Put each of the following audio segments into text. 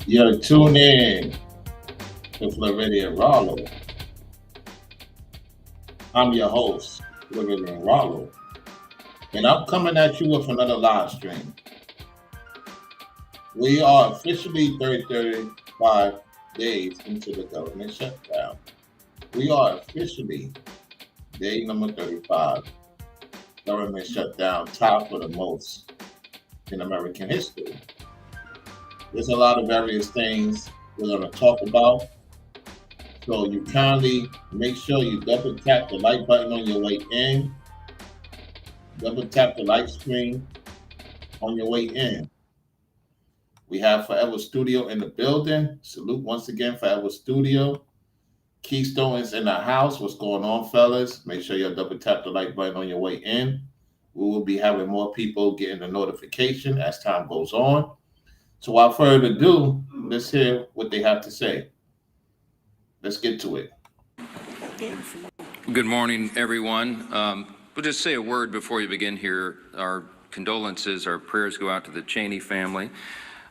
You're tuned in to Floridian Rollo. I'm your host, Floridian Rollo, and I'm coming at you with another live stream. We are officially 35 days into the government shutdown. We are officially day number 35. Government shutdown, top for the most in American history. There's a lot of various things we're going to talk about. So you kindly make sure you double tap the like button on your way in. Double tap the like screen on your way in. We have Forever Studio in the building. Salute once again, Forever Studio. Keystone is in the house. What's going on, fellas? Make sure you double tap the like button on your way in. We will be having more people getting the notification as time goes on. So without further ado, let's hear what they have to say. Let's get to it. Good morning, everyone. We'll just say a word before you begin here. Our condolences, our prayers go out to the Cheney family.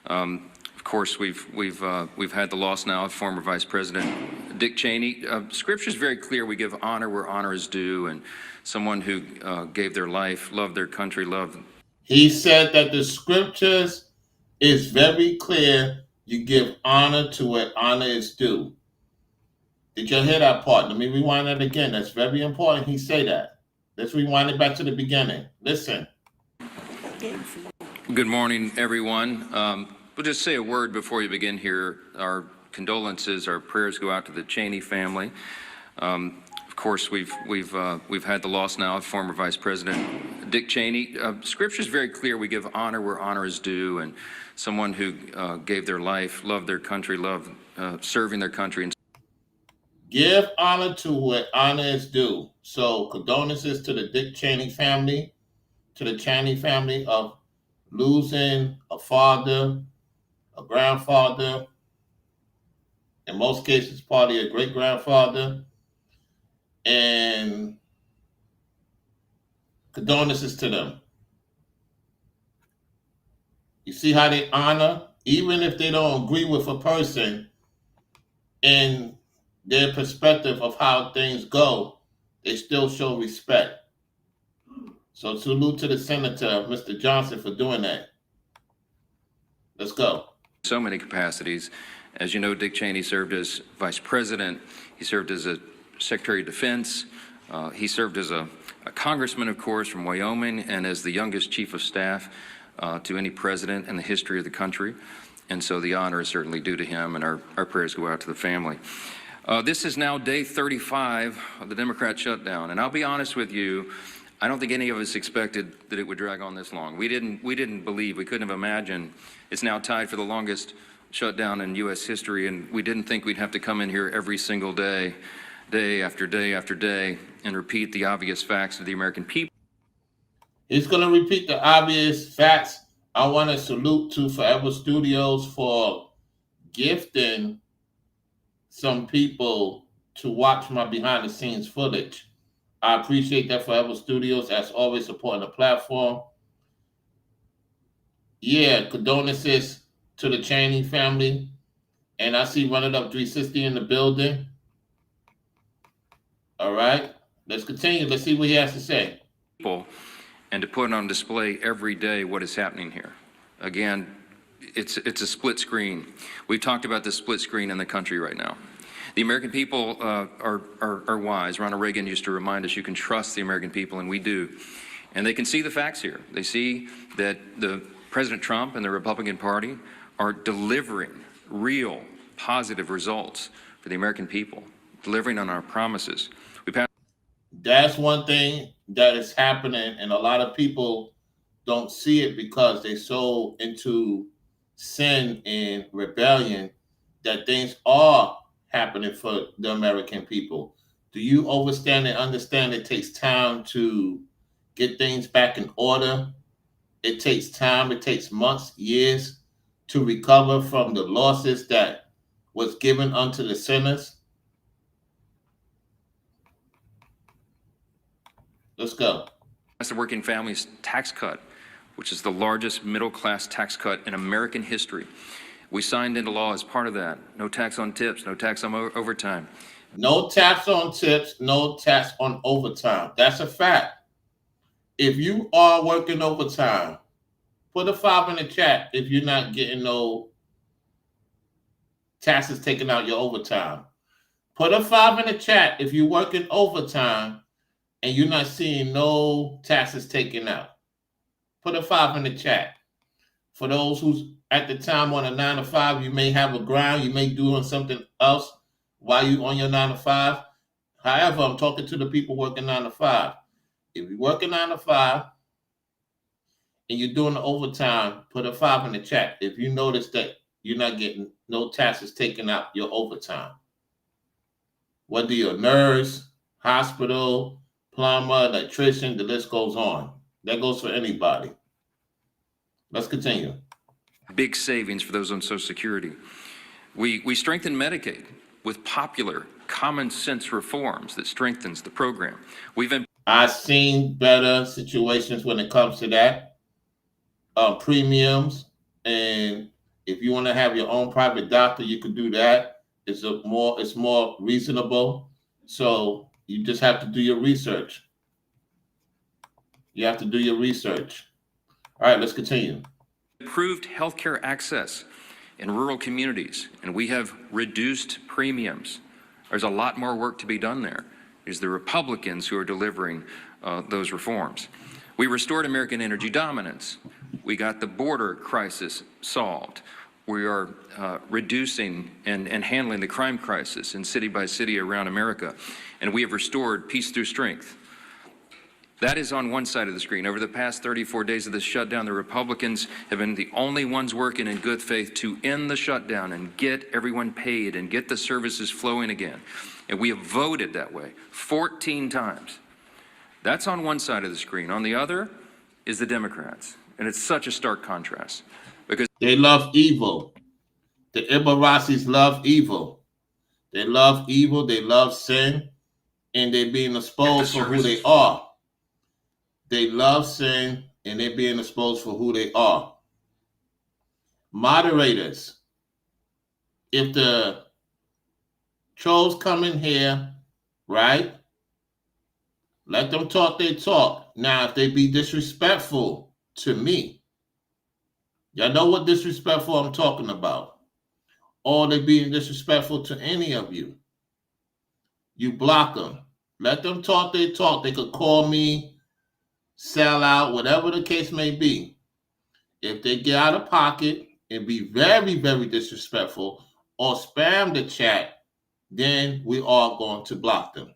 Of course, we've had the loss now of former Vice President Dick Cheney. Scripture is very clear. We give honor where honor is due, and someone who gave their life, loved their country, loved. He said that the scriptures is very clear. You give honor to where honor is due. Did you hear that part? Let me rewind that again. That's very important. He said that. Let's rewind it back to the beginning. Listen. Good morning, everyone. We'll just say a word before you begin here. Our condolences, our prayers go out to the Cheney family. Of course, we've had the loss now of former Vice President Dick Cheney. Scripture is very clear. We give honor where honor is due, and someone who gave their life, loved their country, loved serving their country. Give honor to what honor is due. So condolences to the Dick Cheney family, to the Cheney family of losing a father, a grandfather, in most cases probably a great-grandfather, and condolences to them. You see how they honor, even if they don't agree with a person in their perspective of how things go, they still show respect. So salute to the Senator, Mr. Johnson, for doing that. Let's go. So many capacities. As you know, Dick Cheney served as Vice President. He served as a Secretary of Defense. He served as a congressman, of course, from Wyoming, and as the youngest chief of staff to any president in the history of the country. And so the honor is certainly due to him, and our prayers go out to the family. This is now day 35 of the Democrat shutdown, and I'll be honest with you, I don't think any of us expected that it would drag on this long. We didn't believe, we couldn't have imagined. It's now tied for the longest shutdown in U.S. history, and we didn't think we'd have to come in here every single day, day after day after day, and repeat the obvious facts to the American people. He's going to repeat the obvious facts. I want to salute to Forever Studios for gifting some people to watch my behind-the-scenes footage. I appreciate that, Forever Studios, as always supporting the platform. Yeah, condolences to the Cheney family. And I see Run It Up 360 in the building. All right, let's continue. Let's see what he has to say. And to put on display every day what is happening here. Again, it's a split screen. We've talked about the split screen in the country right now. The American people are wise. Ronald Reagan used to remind us you can trust the American people, and we do. And they can see the facts here. They see that President Trump and the Republican Party are delivering real positive results for the American people, delivering on our promises. That's one thing that is happening, and a lot of people don't see it because they're so into sin and rebellion that things are happening for the American people. Do you understand it takes time to get things back in order? It takes time, it takes months, years to recover from the losses that was given unto the sinners. Let's go. That's the working families tax cut, which is the largest middle-class tax cut in American history. We signed into law as part of that. No tax on tips, no tax on overtime. No tax on tips, no tax on overtime. That's a fact. If you are working overtime, put a 5 in the chat if you're not getting no taxes taken out your overtime. Put a 5 in the chat if you're working overtime and you're not seeing no taxes taken out. Put a 5 in the chat. For those who's at the time on a 9 to 5, you may have a grind, you may doing something else while you on your 9 to 5. However, I'm talking to the people working 9 to 5. If you're working 9 to 5 and you're doing the overtime, put a 5 in the chat if you notice that you're not getting no taxes taken out your overtime. Whether you're a nurse, hospital, plumber, electrician, the list goes on. That goes for anybody. Let's continue. Big savings for those on Social Security. We strengthen Medicaid with popular, common sense reforms that strengthens the program. I've seen better situations when it comes to that. Premiums, and if you want to have your own private doctor, you can do that. It's more reasonable. So you just have to do your research. You have to do your research. All right, let's continue. Improved healthcare access in rural communities, and we have reduced premiums. There's a lot more work to be done there. It's the Republicans who are delivering those reforms. We restored American energy dominance. We got the border crisis solved. We are reducing and handling the crime crisis in city by city around America. And we have restored peace through strength. That is on one side of the screen. Over the past 34 days of this shutdown, the Republicans have been the only ones working in good faith to end the shutdown and get everyone paid and get the services flowing again. And we have voted that way 14 times. That's on one side of the screen. On the other is the Democrats. And it's such a stark contrast because they love evil. The Ibaracis love evil. They love evil, they love sin, and they're being exposed for who they are. They love sin, and they're being exposed for who they are. Moderators, if the trolls come in here, right, let them talk their talk. Now, if they be disrespectful to me, y'all know what disrespectful I'm talking about. Or they being disrespectful to any of you, you block them. Let them talk their talk. They could call me, sell out, whatever the case may be. If they get out of pocket and be very, very disrespectful or spam the chat, then we are going to block them.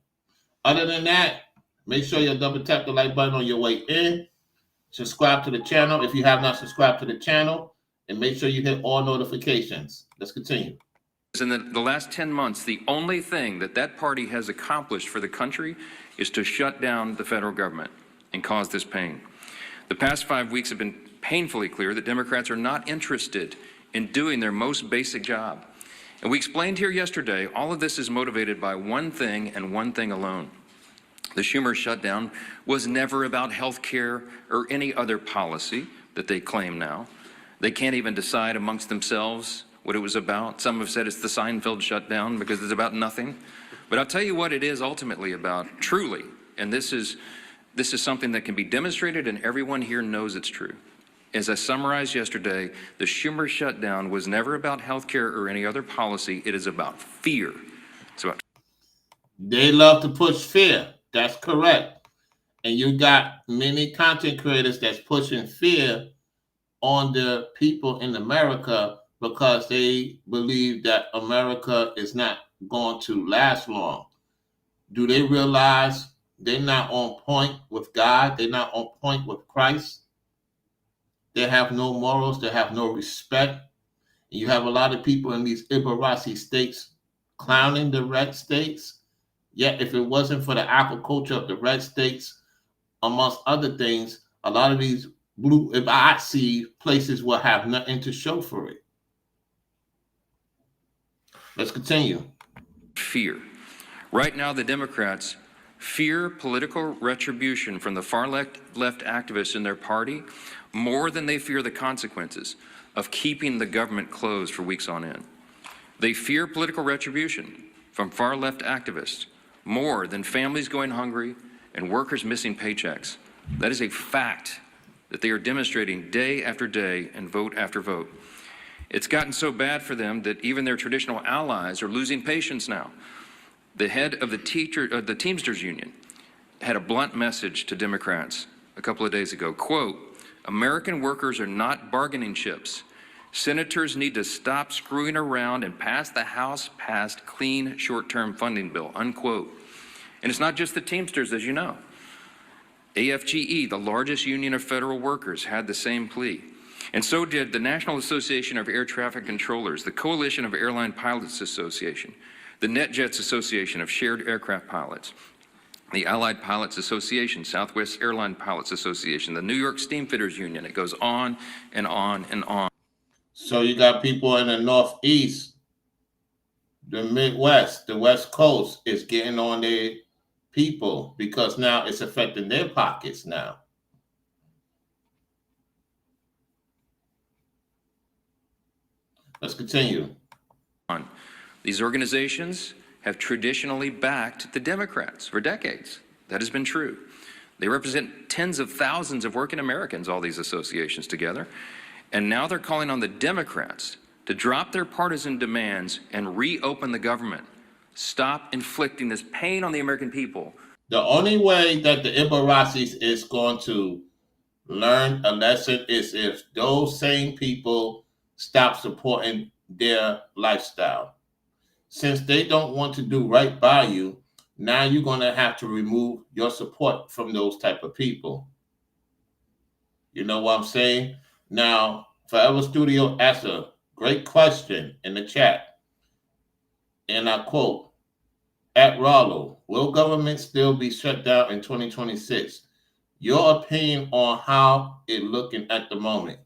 Other than that, make sure you double tap the like button on your way in. Subscribe to the channel if you have not subscribed to the channel, and make sure you hit all notifications. Let's continue. in the last 10 months, the only thing that party has accomplished for the country is to shut down the federal government and cause this pain. The past 5 weeks have been painfully clear that Democrats are not interested in doing their most basic job. And we explained here yesterday, all of this is motivated by one thing and one thing alone. The Schumer shutdown was never about health care or any other policy that they claim now. They can't even decide amongst themselves what it was about. Some have said it's the Seinfeld shutdown because it's about nothing. But I'll tell you what it is ultimately about, truly. And this is something that can be demonstrated and everyone here knows it's true. As I summarized yesterday, the Schumer shutdown was never about health care or any other policy. It is about fear. It's about. They love to push fear. That's correct. And you got many content creators that's pushing fear on the people in America because they believe that America is not going to last long. Do they realize they're not on point with God? They're not on point with Christ? They have no morals. They have no respect. And you have a lot of people in these Ibarasi states clowning the red states. Yet if it wasn't for the agriculture of the red states, amongst other things, a lot of these blue Ibarasi places will have nothing to show for it. Let's continue. Fear. Right now, the Democrats fear political retribution from the far left activists in their party more than they fear the consequences of keeping the government closed for weeks on end. They fear political retribution from far left activists more than families going hungry and workers missing paychecks. That is a fact that they are demonstrating day after day and vote after vote. It's gotten so bad for them that even their traditional allies are losing patience now. The head of the Teamsters Union had a blunt message to Democrats a couple of days ago. Quote, "American workers are not bargaining chips. Senators need to stop screwing around and pass the House-passed clean short-term funding bill," unquote. And it's not just the Teamsters, as you know. AFGE, the largest union of federal workers, had the same plea. And so did the National Association of Air Traffic Controllers, the Coalition of Airline Pilots Association, the NetJets Association of Shared Aircraft Pilots, the Allied Pilots Association, Southwest Airline Pilots Association, the New York Steamfitters Union. It goes on and on and on. So you got people in the Northeast, the Midwest, the West Coast is getting on their people because now it's affecting their pockets now. Let's continue. These organizations have traditionally backed the Democrats for decades. That has been true. They represent tens of thousands of working Americans, all these associations together. And now they're calling on the Democrats to drop their partisan demands and reopen the government. Stop inflicting this pain on the American people. The only way that the Ibarracis is going to learn a lesson is if those same people stop supporting their lifestyle. Since they don't want to do right by you, now you're going to have to remove your support from those type of people. You know what I'm saying? Now, Forever Studio asked a great question in the chat, and I quote, "At Rollo, will government still be shut down in 2026? Your opinion on how it looking at the moment?"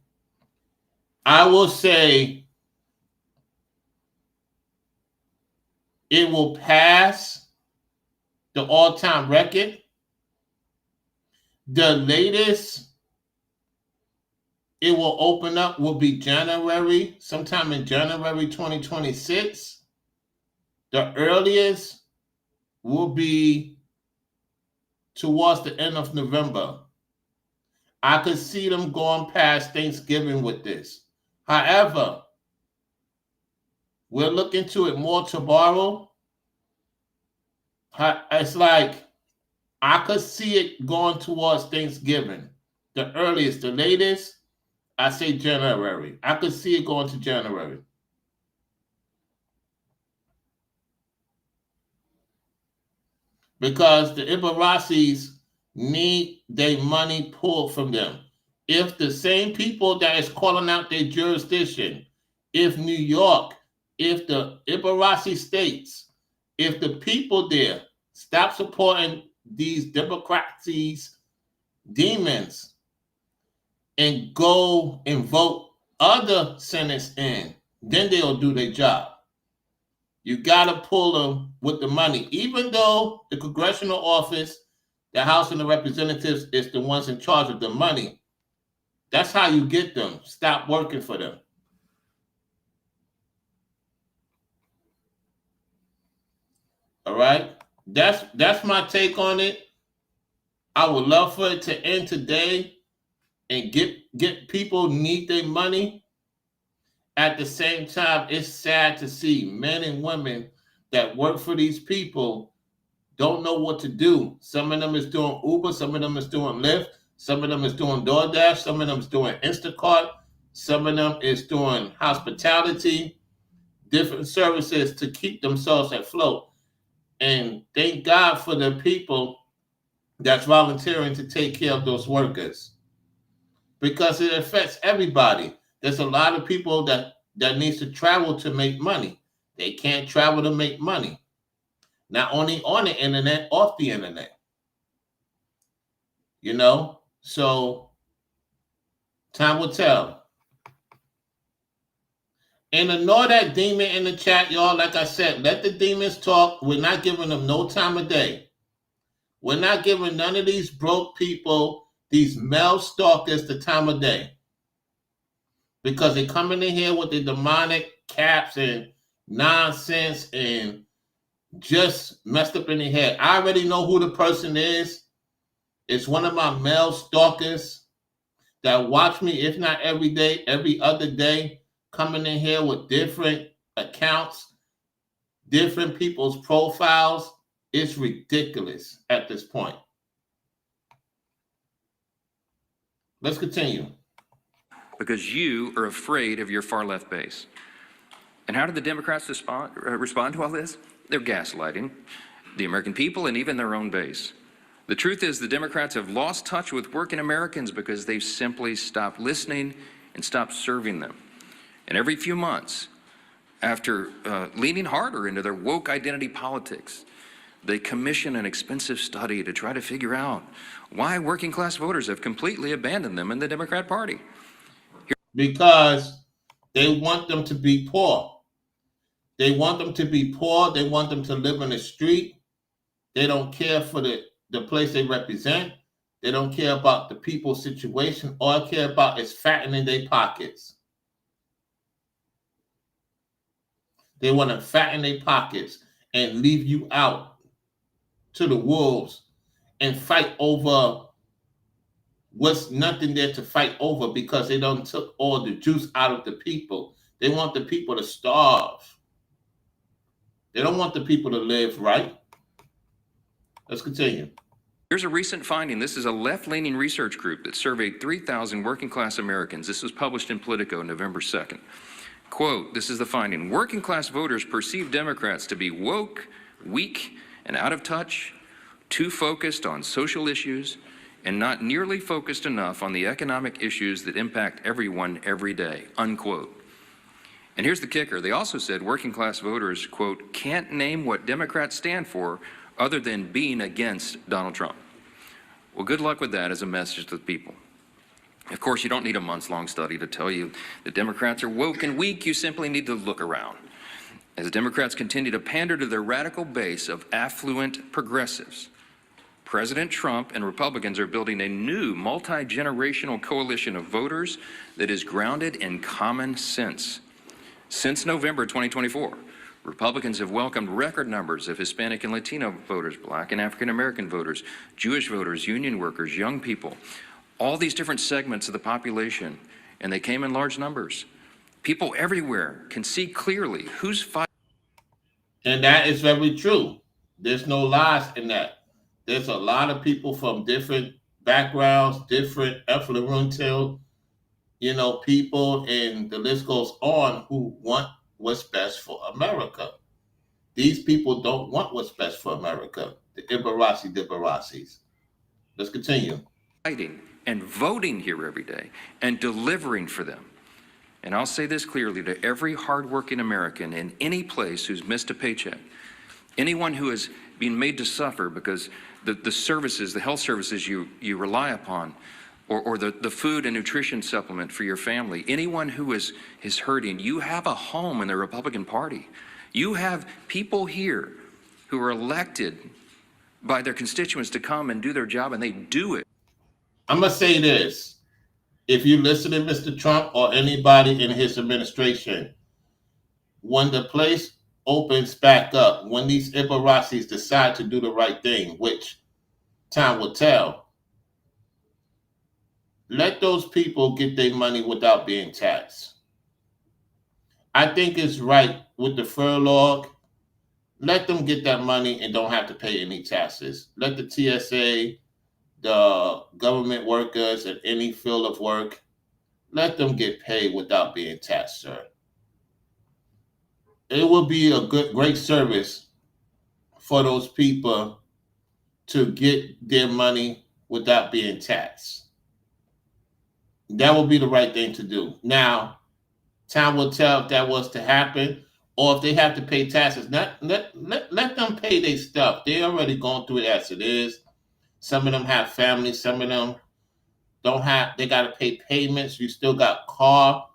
I will say it will pass the all-time record. The latest it will open up will be January, sometime in January 2026. The earliest will be towards the end of November. I could see them going past Thanksgiving with this. However, we'll look into it more tomorrow. It's like I could see it going towards Thanksgiving. The earliest, the latest, I say January. I could see it going to January. Because the Ibarracis need their money pulled from them. If the same people that is calling out their jurisdiction, if New York, if the Ibarraci states, if the people there stop supporting these Democracies' demons and go and vote other senates in, then they'll do their job. You got to pull them with the money. Even though the congressional office, the House and the Representatives is the ones in charge of the money, that's how you get them. Stop working for them. All right? That's my take on it. I would love for it to end today and get people need their money. At the same time, it's sad to see men and women that work for these people don't know what to do. Some of them is doing Uber, some of them is doing Lyft, some of them is doing DoorDash, some of them is doing Instacart, some of them is doing hospitality, different services to keep themselves afloat. And thank God for the people that's volunteering to take care of those workers, because it affects everybody. There's a lot of people that needs to travel to make money. They can't travel to make money. Not only on the internet, off the internet. You know? So time will tell. And ignore that demon in the chat, y'all. Like I said, let the demons talk. We're not giving them no time of day. We're not giving none of these broke people, these male stalkers, the time of day. Because they coming in here with the demonic caps and nonsense and just messed up in the head. I already know who the person is. It's one of my male stalkers that watch me, if not every day, every other day, coming in here with different accounts, different people's profiles. It's ridiculous at this point. Let's continue. Because you are afraid of your far left base. And how did the Democrats respond to all this? They're gaslighting the American people and even their own base. The truth is the Democrats have lost touch with working Americans because they've simply stopped listening and stopped serving them. And every few months, after leaning harder into their woke identity politics, they commission an expensive study to try to figure out why working class voters have completely abandoned them in the Democrat Party. Because they want them to be poor. They want them to be poor. They want them to live in the street. They don't care for the place they represent. They don't care about the people's situation. All they care about is fattening their pockets. They want to fatten their pockets and leave you out to the wolves and fight over what's nothing there to fight over because they done took all the juice out of the people. They want the people to starve. They don't want the people to live right. Let's continue. Here's a recent finding. This is a left-leaning research group that surveyed 3,000 working-class Americans. This was published in Politico November 2nd. Quote, this is the finding. Working-class voters perceive Democrats to be woke, weak, and out of touch, too focused on social issues, and not nearly focused enough on the economic issues that impact everyone every day, unquote. And here's the kicker. They also said working-class voters, quote, can't name what Democrats stand for other than being against Donald Trump. Well, good luck with that as a message to the people. Of course, you don't need a months-long study to tell you that Democrats are woke and weak. You simply need to look around. As Democrats continue to pander to their radical base of affluent progressives, President Trump and Republicans are building a new multi-generational coalition of voters that is grounded in common sense. Since November 2024, Republicans have welcomed record numbers of Hispanic and Latino voters, Black and African American voters, Jewish voters, union workers, young people, all these different segments of the population, and they came in large numbers. People everywhere can see clearly who's fighting. And that is very true. There's no lies in that. There's a lot of people from different backgrounds, different affluent, people, and the list goes on who want what's best for America. These people don't want what's best for America. The Ibarasi. Let's continue. Fighting and voting here every day and delivering for them. And I'll say this clearly to every hardworking American in any place who's missed a paycheck, anyone who has been made to suffer because the services, the health services you rely upon, or the food and nutrition supplement for your family, anyone who is hurting, you have a home in the Republican Party. You have people here who are elected by their constituents to come and do their job, and they do it. I'm going to say this. If you listen to Mr. Trump or anybody in his administration, when the place opens back up, when these Ibarasis decide to do the right thing, which time will tell, let those people get their money without being taxed. I think it's right with the furlough. Let them get that money and don't have to pay any taxes. Let the TSA, the government workers at any field of work, let them get paid without being taxed, sir. It will be a great service for those people to get their money without being taxed. That will be the right thing to do. Now, time will tell if that was to happen or if they have to pay taxes. Let them pay their stuff. They already gone through it as it is. Some of them have families. Some of them don't have. They got to pay payments. You still got car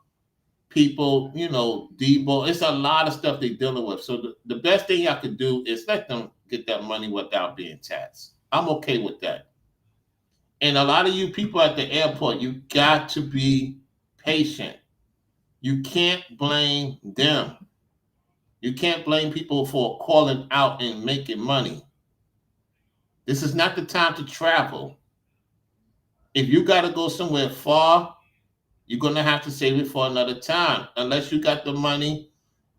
people, Debo. It's a lot of stuff they're dealing with. So the best thing y'all could do is let them get that money without being taxed. I'm okay with that. And a lot of you people at the airport, you got to be patient. You can't blame them. You can't blame people for calling out and making money. This is not the time to travel. If you got to go somewhere far, you're going to have to save it for another time. Unless you got the money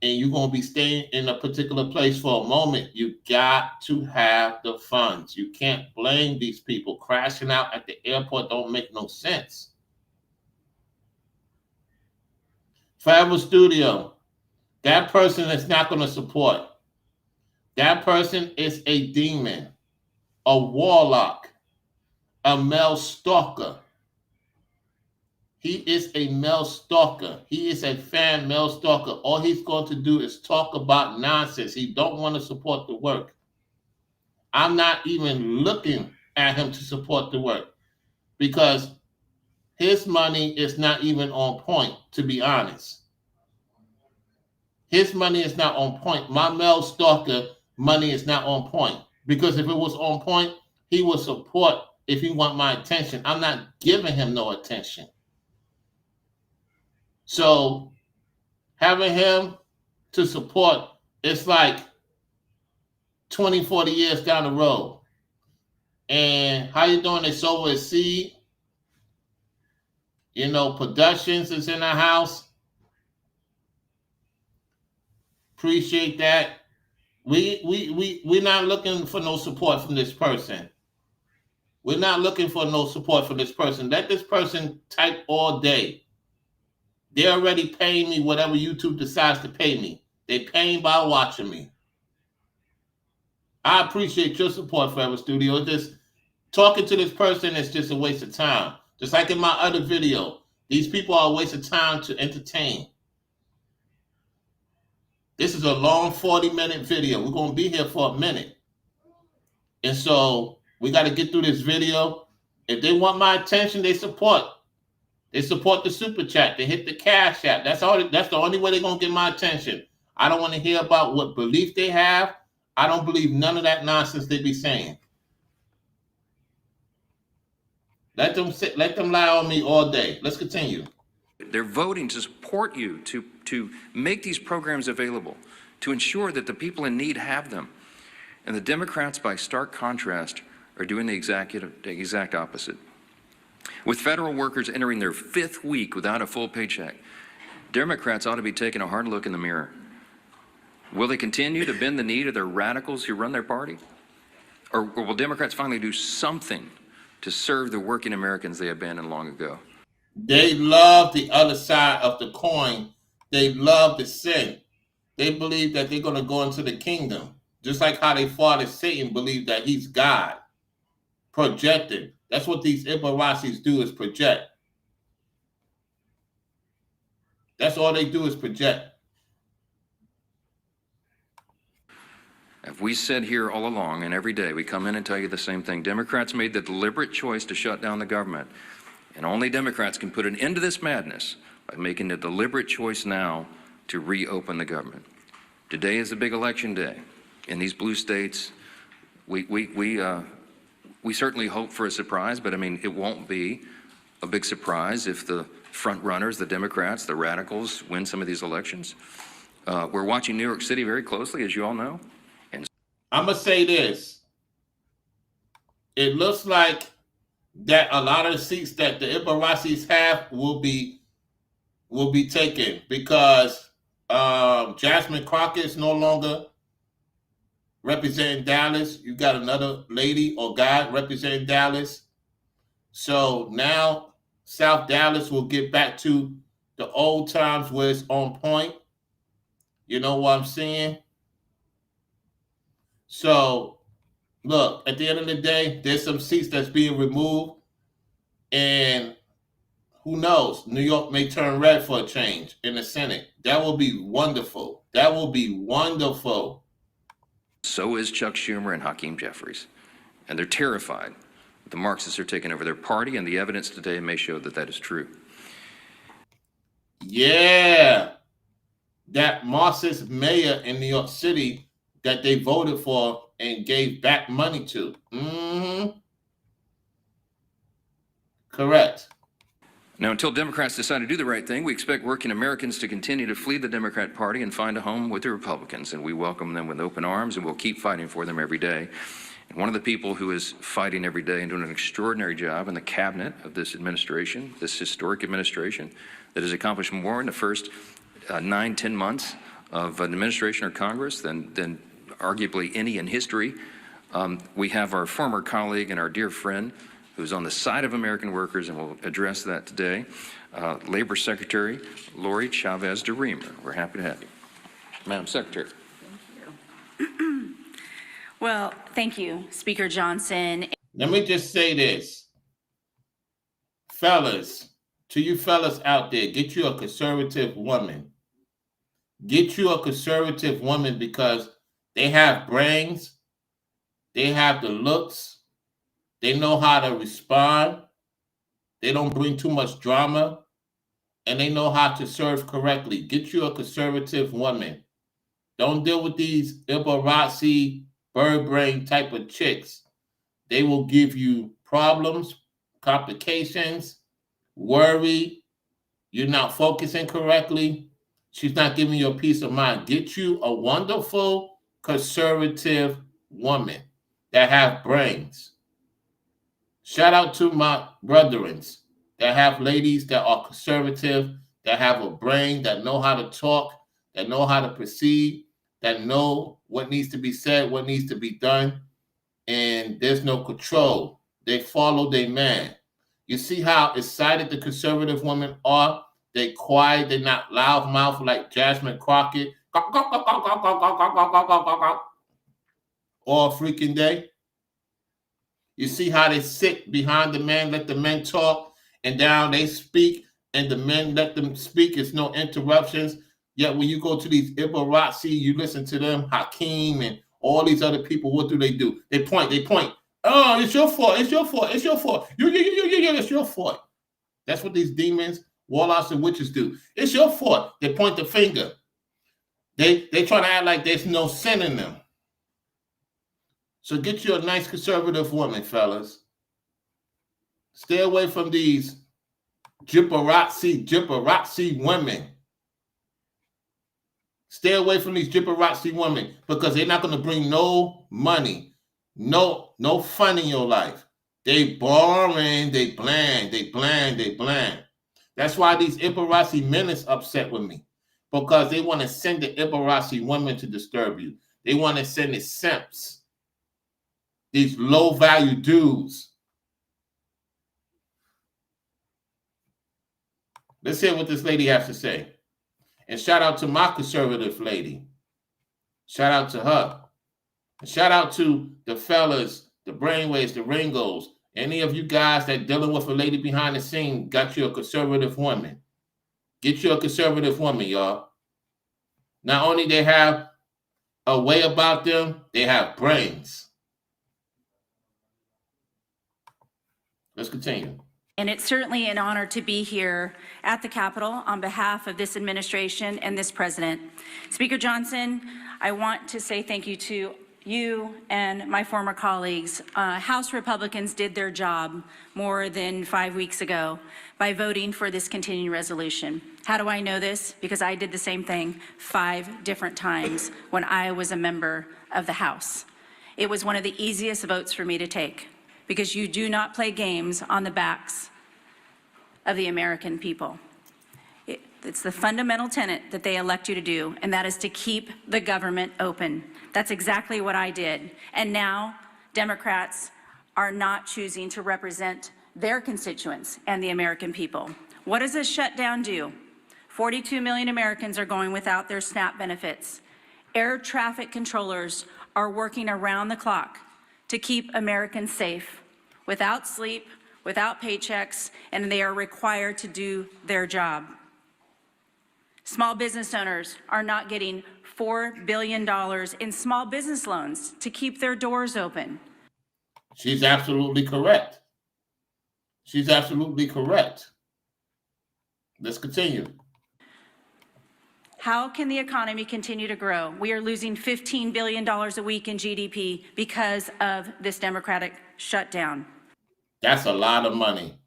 and you're going to be staying in a particular place for a moment, you got to have the funds. You can't blame these people. Crashing out at the airport don't make no sense. Forever Studio, that person is not going to support. That person is a demon, a warlock, a male stalker. He is a male stalker. He is a fan male stalker. All he's going to do is talk about nonsense. He don't want to support the work. I'm not even looking at him to support the work because his money is not even on point, to be honest. His money is not on point. My male stalker money is not on point because if it was on point, he would support if he want my attention. I'm not giving him no attention. So having him to support, it's like 20, 40 years down the road. And how you doing? It's over at Seed. You know, Productions is in the house. Appreciate that. We're not looking for no support from this person. We're not looking for no support from this person. Let this person type all day. They're already paying me whatever YouTube decides to pay me. They're paying by watching me. I appreciate your support, Forever Studio. Just talking to this person is just a waste of time. Just like in my other video, these people are a waste of time to entertain. This is a long 40-minute video. We're going to be here for a minute. And so we got to get through this video. If they want my attention, they support. They support the super chat. They hit the cash app. That's the only way they're going to get my attention. I don't want to hear about what belief they have. I don't believe none of that nonsense they be saying. Let them lie on me all day. Let's continue. They're voting to support you, to make these programs available, to ensure that the people in need have them. And the Democrats, by stark contrast, are doing the exact opposite. With federal workers entering their 5th week without a full paycheck, Democrats ought to be taking a hard look in the mirror. Will they continue to bend the knee to their radicals who run their party? Or will Democrats finally do something to serve the working Americans they abandoned long ago? They love the other side of the coin. They love the sin. They believe that they're going to go into the kingdom. Just like how they father Satan believed that he's God. Projecting. That's what these Ibarracis do, is project. That's all they do is project. As we said here all along, and every day we come in and tell you the same thing, Democrats made the deliberate choice to shut down the government. And only Democrats can put an end to this madness by making the deliberate choice now to reopen the government. Today is a big election day. In these blue states, we certainly hope for a surprise, but I mean, it won't be a big surprise if the front runners, the Democrats, the radicals, win some of these elections. We're watching New York City very closely, as you all know. And I'm going to say this. It looks like that a lot of the seats that the Ibarracis have will be taken because Jasmine Crockett is no longer representing Dallas. You got another lady or guy representing Dallas. So now South Dallas will get back to the old times where it's on point. You know what I'm saying? So look, at the end of the day, there's some seats that's being removed. And who knows? New York may turn red for a change in the Senate. That will be wonderful. That will be wonderful. so is Chuck Schumer and Hakeem Jeffries. And they're terrified that the Marxists are taking over their party, and the evidence today may show that that is true. Yeah. That Marxist mayor in New York City that they voted for and gave back money to. Correct. Now, until Democrats decide to do the right thing, we expect working Americans to continue to flee the Democrat Party and find a home with the Republicans. And we welcome them with open arms, and we'll keep fighting for them every day. And one of the people who is fighting every day and doing an extraordinary job in the cabinet of this administration, this historic administration, that has accomplished more in the first 9-10 months of an administration or Congress than arguably any in history. We have our former colleague and our dear friend who's on the side of American workers, and we'll address that today, Labor Secretary Lori Chavez de Reamer. We're happy to have you. Madam Secretary. Thank you. Well, thank you, Speaker Johnson. Let me just say this. Fellas, to you fellas out there, get you a conservative woman. Get you a conservative woman because they have brains, they have the looks, they know how to respond, they don't bring too much drama, and they know how to serve correctly. Get you a conservative woman. Don't deal with these Ibarrazzi, bird brain type of chicks. They will give you problems, complications, worry. You're not focusing correctly. She's not giving you a peace of mind. Get you a wonderful conservative woman that have brains. Shout out to my brethrens that have ladies that are conservative, that have a brain, that know how to talk, that know how to proceed, that know what needs to be said, what needs to be done, and there's no control. They follow their man. You see how excited the conservative women are? They quiet, they're not loud mouth like Jasmine Crockett all freaking day. You see how they sit behind the man, let the men talk, and down they speak, and the men let them speak. It's no interruptions. Yet when you go to these Ibarrazzi, you listen to them, Hakeem, and all these other people, what do? They point. Oh, it's your fault, it's your fault. It's your fault. That's what these demons, warlocks, and witches do. It's your fault. They point the finger. They try to act like there's no sin in them. So get you a nice conservative woman, fellas. Stay away from these Jipparazzi women. Stay away from these Jipparazzi women because they're not going to bring no money, no fun in your life. They boring, they bland. That's why these Ibarrazzi men is upset with me because they want to send the Ibarrazzi women to disturb you. They want to send the simps. These low-value dudes. Let's hear what this lady has to say. And shout out to my conservative lady. Shout out to her. And shout out to the fellas, the brainwaves, the Ringos. Any of you guys that dealing with a lady behind the scene, got you a conservative woman. Get you a conservative woman, y'all. Not only they have a way about them, they have brains. Let's continue. And it's certainly an honor to be here at the Capitol on behalf of this administration and this president. Speaker Johnson, I want to say thank you to you and my former colleagues. House Republicans did their job more than 5 weeks ago by voting for this continuing resolution. How do I know this? Because I did the same thing 5 different times when I was a member of the House. It was one of the easiest votes for me to take, because you do not play games on the backs of the American people. It's the fundamental tenet that they elect you to do, and that is to keep the government open. That's exactly what I did. And now Democrats are not choosing to represent their constituents and the American people. What does a shutdown do? 42 million Americans are going without their SNAP benefits. Air traffic controllers are working around the clock to keep Americans safe, without sleep, without paychecks, and they are required to do their job. Small business owners are not getting $4 billion in small business loans to keep their doors open. She's absolutely correct. She's absolutely correct. Let's continue. How can the economy continue to grow? We are losing $15 billion a week in GDP because of this Democratic shutdown. That's a lot of money.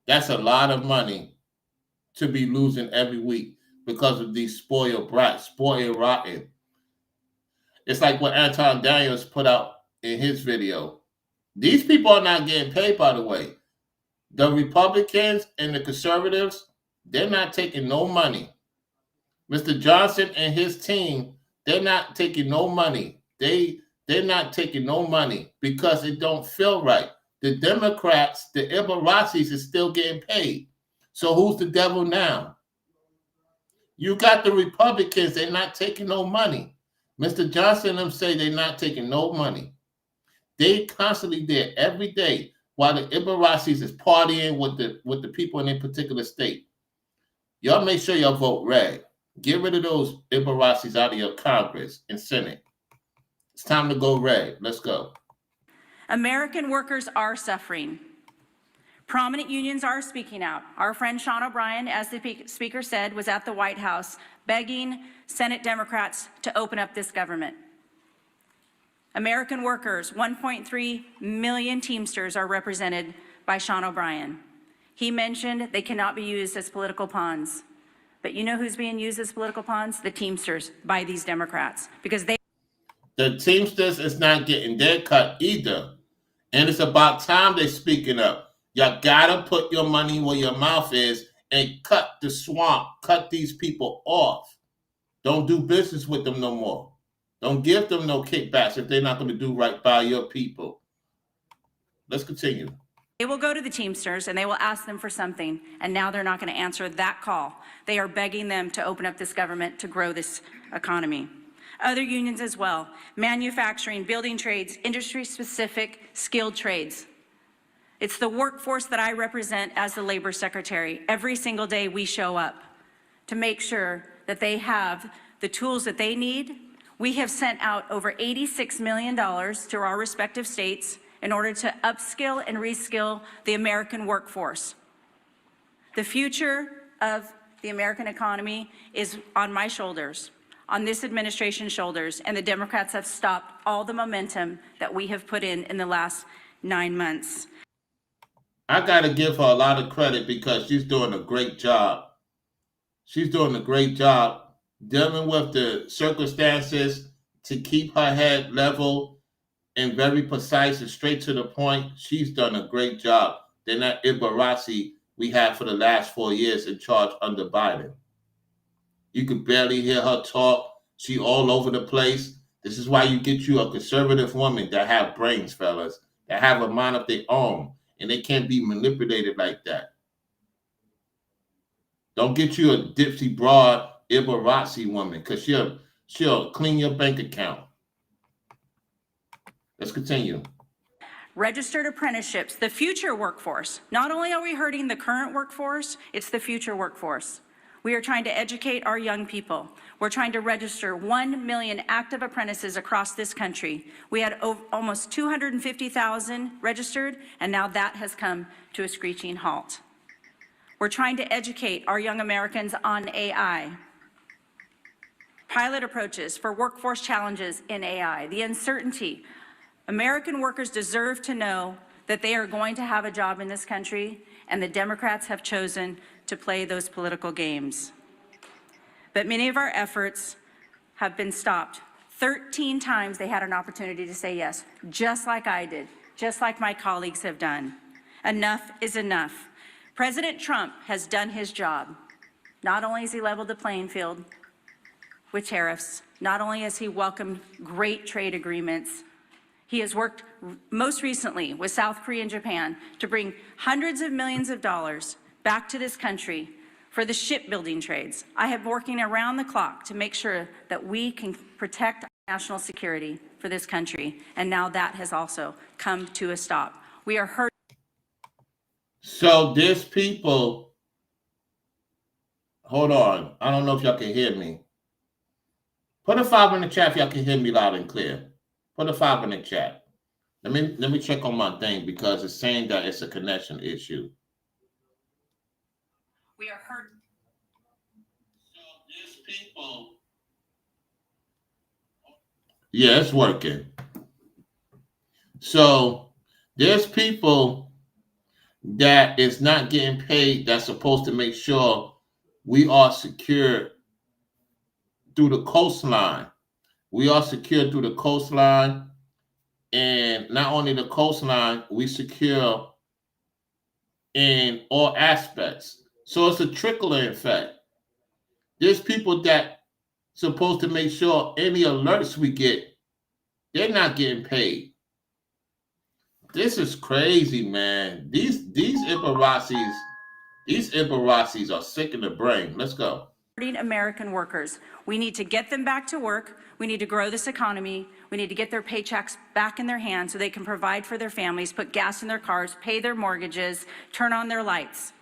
That's a lot of money to be losing every week because of these spoiled brats, spoiled rotten. It's like what Anton Daniels put out in his video. These people are not getting paid, by the way. The Republicans and the conservatives, they're not taking no money. Mr. Johnson and his team, they're not taking no money. They're not taking no money because it don't feel right. The Democrats, the Ibarazis, is still getting paid. So who's the devil now? You got the Republicans, they're not taking no money. Mr. Johnson and them say they're not taking no money. They constantly there every day while the Ibarazis is partying with the people in a particular state. Y'all make sure y'all vote red. Get rid of those Ibarazis out of your Congress and Senate. It's time to go red. Let's go. American workers are suffering. Prominent unions are speaking out. Our friend Sean O'Brien, as the Speaker said, was at the White House begging Senate Democrats to open up this government. American workers, 1.3 million Teamsters are represented by Sean O'Brien. He mentioned they cannot be used as political pawns. But you know who's being used as political pawns? The Teamsters by these Democrats, because the Teamsters is not getting their cut either. And it's about time they're speaking up. Y'all gotta put your money where your mouth is and cut the swamp, cut these people off. Don't do business with them no more. Don't give them no kickbacks if they're not going to do right by your people. Let's continue. They will go to the Teamsters and they will ask them for something, and now they're not going to answer that call. They are begging them to open up this government to grow this economy. Other unions as well: manufacturing, building trades, industry-specific skilled trades. It's the workforce that I represent as the labor secretary. Every single day we show up to make sure that they have the tools that they need. We have sent out over $86 million to our respective states in order to upskill and reskill the American workforce. The future of the American economy is on my shoulders, on this administration's shoulders, and the Democrats have stopped all the momentum that we have put in the last 9 months. I got to give her a lot of credit because she's doing a great job. She's doing a great job dealing with the circumstances to keep her head level and very precise and straight to the point. She's done a great job. They're not Ibarasi we had for the last 4 years in charge under Biden. You could barely hear her talk. She all over the place. This is why you get you a conservative woman that have brains, fellas, that have a mind of their own, and they can't be manipulated like that. Don't get you a dipsy broad Ibarasi woman, because she'll clean your bank account. Let's continue. Registered apprenticeships, the future workforce. Not only are we hurting the current workforce, it's the future workforce. We are trying to educate our young people. We're trying to register 1 million active apprentices across this country. We had almost 250,000 registered, and now that has come to a screeching halt. We're trying to educate our young Americans on AI. Pilot approaches for workforce challenges in AI, the uncertainty. American workers deserve to know that they are going to have a job in this country, and the Democrats have chosen to play those political games. But many of our efforts have been stopped. 13 times they had an opportunity to say yes, just like I did, just like my colleagues have done. Enough is enough. President Trump has done his job. Not only has he leveled the playing field with tariffs, not only has he welcomed great trade agreements, he has worked most recently with South Korea and Japan to bring hundreds of millions of dollars back to this country for the shipbuilding trades. I have been working around the clock to make sure that we can protect national security for this country, and now that has also come to a stop. We are hurt. So there's people, hold on, I don't know if y'all can hear me. Put a 5 in the chat if y'all can hear me loud and clear. Put a 5 in the chat. Let me check on my thing because it's saying that it's a connection issue. We are hurt. So there's people. Yeah, it's working. So there's people that is not getting paid, that's supposed to make sure we are secure through the coastline. We are secure through the coastline, and not only the coastline, we secure in all aspects. So it's a trickling effect. There's people that supposed to make sure any alerts we get, they're not getting paid. This is crazy, man. These Ibaracis are sick in the brain. Let's go. American workers. We need to get them back to work. We need to grow this economy. We need to get their paychecks back in their hands so they can provide for their families, put gas in their cars, pay their mortgages, turn on their lights.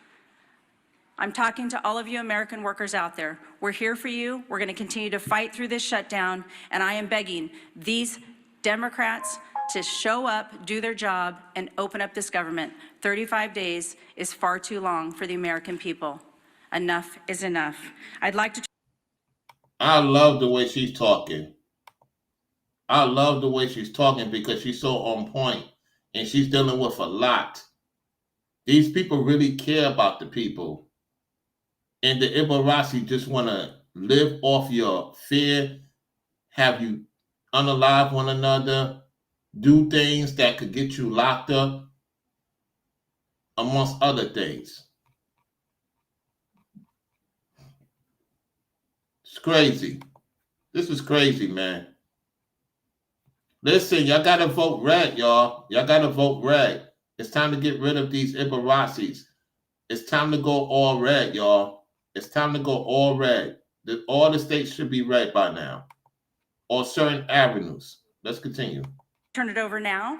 I'm talking to all of you American workers out there. We're here for you. We're going to continue to fight through this shutdown, and I am begging these Democrats to show up, do their job, and open up this government. 35 days is far too long for the American people. Enough is enough. I'd like to. I love the way she's talking. I love the way she's talking because she's so on point and she's dealing with a lot. These people really care about the people. And the Ibarasi just want to live off your fear, have you unalive one another, do things that could get you locked up, amongst other things. It's crazy. This is crazy, man. Listen, y'all gotta vote red, y'all. Y'all gotta vote red. It's time to get rid of these Ibaracis. It's time to go all red, y'all. It's time to go all red. All the states should be red by now, or certain avenues. Let's continue. Turn it over now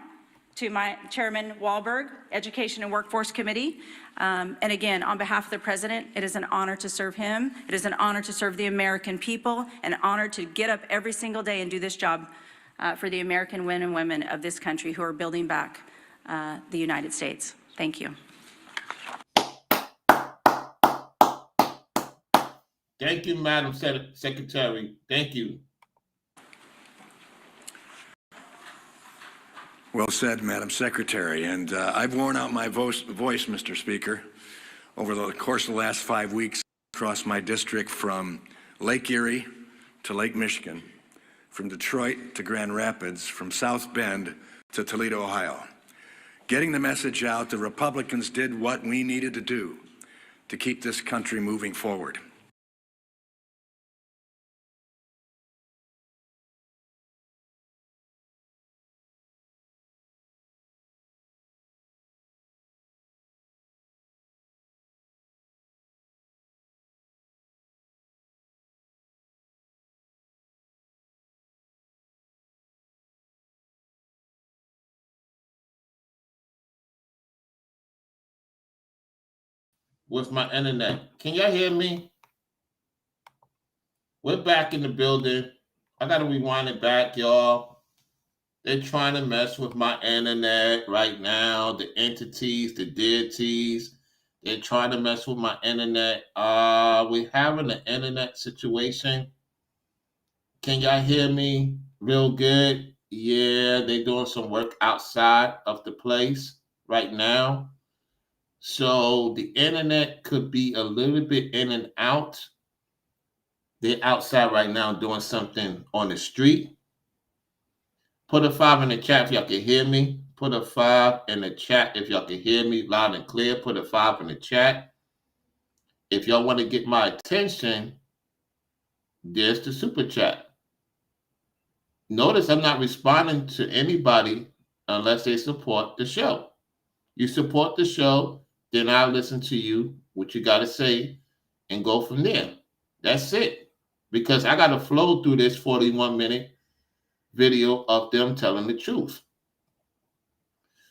to my Chairman Wahlberg, Education and Workforce Committee. And again, on behalf of the President, it is an honor to serve him. It is an honor to serve the American people, an honor to get up every single day and do this job for the American men and women of this country who are building back the United States. Thank you. Thank you, Madam Secretary. Thank you. Well said, Madam Secretary. And I've worn out my voice, Mr. Speaker, over the course of the last 5 weeks across my district from Lake Erie to Lake Michigan, from Detroit to Grand Rapids, from South Bend to Toledo, Ohio. Getting the message out, the Republicans did what we needed to do to keep this country moving forward. With my internet. Can y'all hear me? We're back in the building. I gotta rewind it back, y'all. They're trying to mess with my internet right now. The entities, the deities, they're trying to mess with my internet. We're having an internet situation. Can y'all hear me real good? Yeah, they're doing some work outside of the place right now. So the internet could be a little bit in and out. They're outside right now doing something on the street. Put a 5 in the chat if y'all can hear me. Put a 5 in the chat if y'all can hear me loud and clear. Put a 5 in the chat. If y'all want to get my attention, there's the super chat. Notice I'm not responding to anybody unless they support the show. You support the show, then I'll listen to you, what you got to say, and go from there. That's it. Because I got to flow through this 41-minute video of them telling the truth.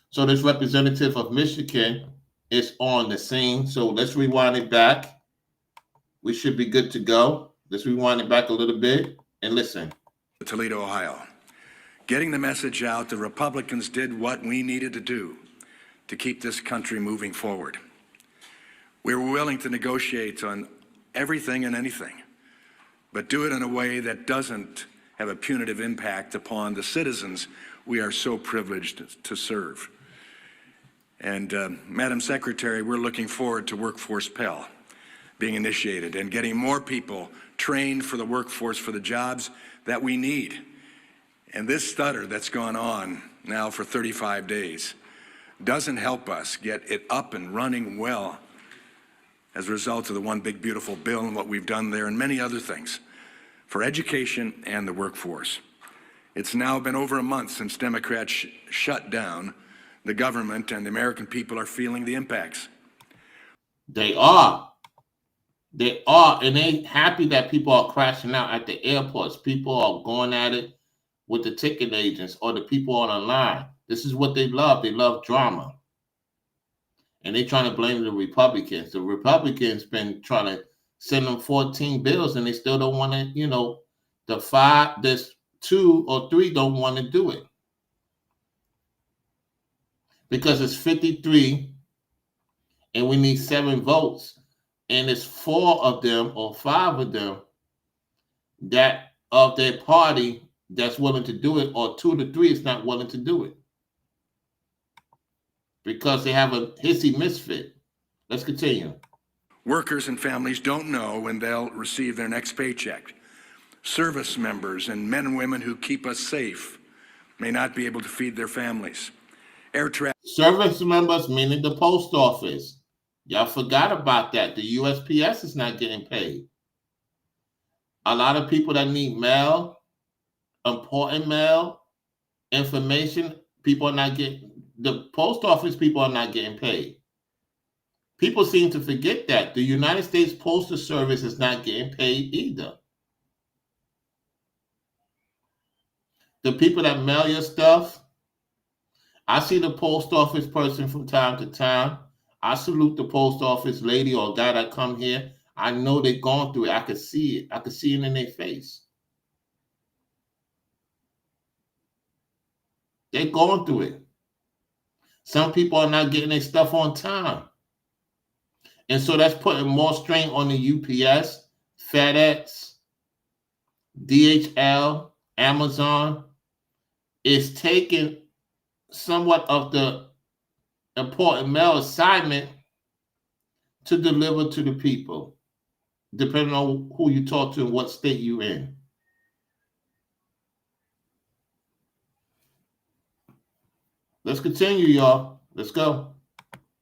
So this representative of Michigan is on the scene. So let's rewind it back. We should be good to go. Let's rewind it back a little bit and listen. Toledo, Ohio. Getting the message out, the Republicans did what we needed to do to keep this country moving forward. We were willing to negotiate on everything and anything, but do it in a way that doesn't have a punitive impact upon the citizens we are so privileged to serve. And Madam Secretary, we're looking forward to Workforce Pell being initiated and getting more people trained for the workforce for the jobs that we need. And this stutter that's gone on now for 35 days doesn't help us get it up and running well as a result of the One Big Beautiful Bill and what we've done there and many other things for education and the workforce. It's now been over a month since Democrats shut down the government, and the American people are feeling the impacts. They are. They are, and they happy that people are crashing out at the airports. People are going at it with the ticket agents or the people on the line. This is what they love. They love drama. And they're trying to blame the Republicans. The Republicans been trying to send them 14 bills, and they still don't want to, there's 2 or 3 don't want to do it. Because it's 53, and we need 7 votes. And it's 4 of them or 5 of them that of their party that's willing to do it, or 2 to 3 is not willing to do it. Because they have a hissy misfit. Let's continue. Workers and families don't know when they'll receive their next paycheck. Service members and men and women who keep us safe may not be able to feed their families. Air traffic. Service members, meaning the post office. Y'all forgot about that. The USPS is not getting paid. A lot of people that need mail, important mail, information, people are not getting, the post office people are not getting paid. People seem to forget that. The United States Postal Service is not getting paid either. The people that mail your stuff, I see the post office person from time to time. I salute the post office lady or guy that come here. I know they're going through it. I can see it. I can see it in their face. They're going through it. Some people are not getting their stuff on time. And so that's putting more strain on the UPS, FedEx, DHL, Amazon. It's taking somewhat of the important mail assignment to deliver to the people, depending on who you talk to and what state you're in. Let's continue, y'all. Let's go.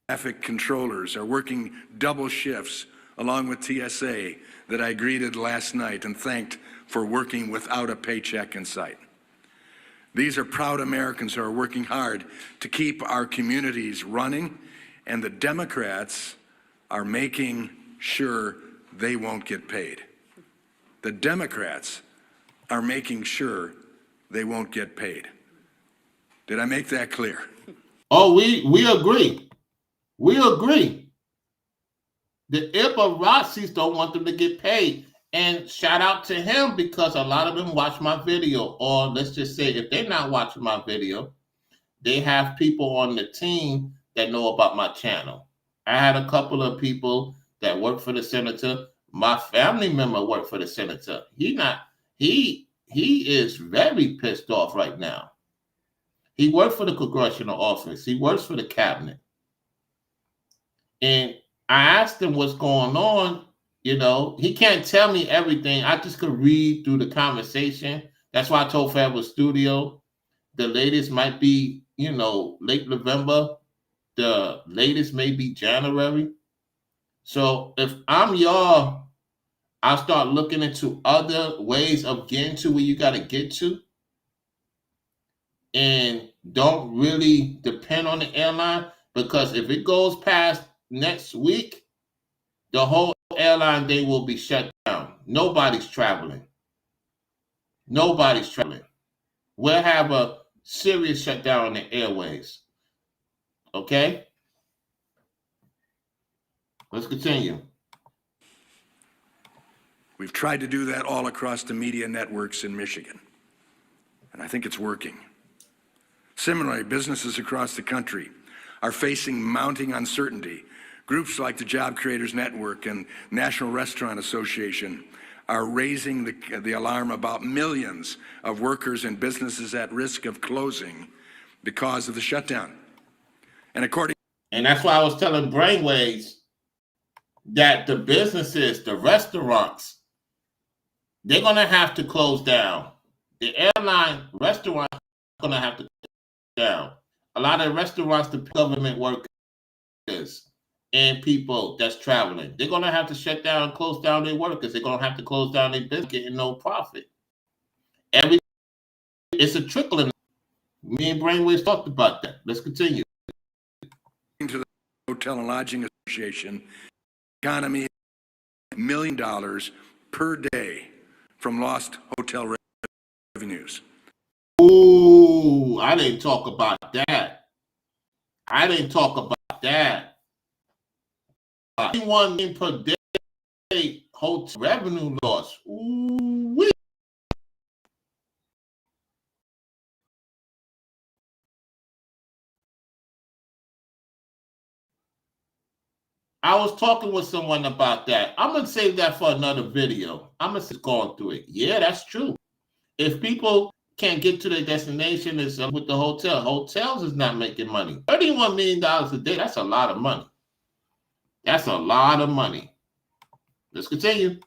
Traffic controllers are working double shifts along with TSA that I greeted last night and thanked for working without a paycheck in sight. These are proud Americans who are working hard to keep our communities running, and the Democrats are making sure they won't get paid. The Democrats are making sure they won't get paid. Did I make that clear? Oh, we agree. We agree. The Ibarrazis don't want them to get paid. And shout out to him, because a lot of them watch my video. Or let's just say, if they're not watching my video, they have people on the team that know about my channel. I had a couple of people that work for the senator. My family member worked for the senator. He is very pissed off right now. He worked for the congressional office. He works for the cabinet. And I asked him what's going on. He can't tell me everything. I just could read through the conversation. That's why I told Fabulous Studio, the latest might be, late November. The latest may be January. So if I'm y'all, I'll start looking into other ways of getting to where you got to get to. And don't really depend on the airline, because if it goes past next week, the whole airline day will be shut down. Nobody's traveling. Nobody's traveling. We'll have a serious shutdown on the airways. Okay? Let's continue. We've tried to do that all across the media networks in Michigan, and I think it's working. Similarly, businesses across the country are facing mounting uncertainty. Groups like the Job Creators Network and National Restaurant Association are raising the alarm about millions of workers and businesses at risk of closing because of the shutdown. And according And that's why I was telling Brainwaves that the businesses, the restaurants, they're going to have to close down. The airline restaurants are going to have to close down. A lot of restaurants, the government workers and people that's traveling, they're going to have to shut down and close down their workers. They're going to have to close down their business, getting no profit. It's a trickling. Me and Brainwaves talked about that. Let's continue. To the Hotel and Lodging Association, economy $1 million per day from lost hotel revenues. Ooh, I didn't talk about that. I didn't talk about that. 1 million per day hotel revenue loss. Ooh-wee. I was talking with someone about that. I'm going to save that for another video. I'm going to go through it. Yeah, that's true. If people can't get to their destination, it's with the hotel. Hotels is not making money. $31 million a day, that's a lot of money. That's a lot of money. Let's continue.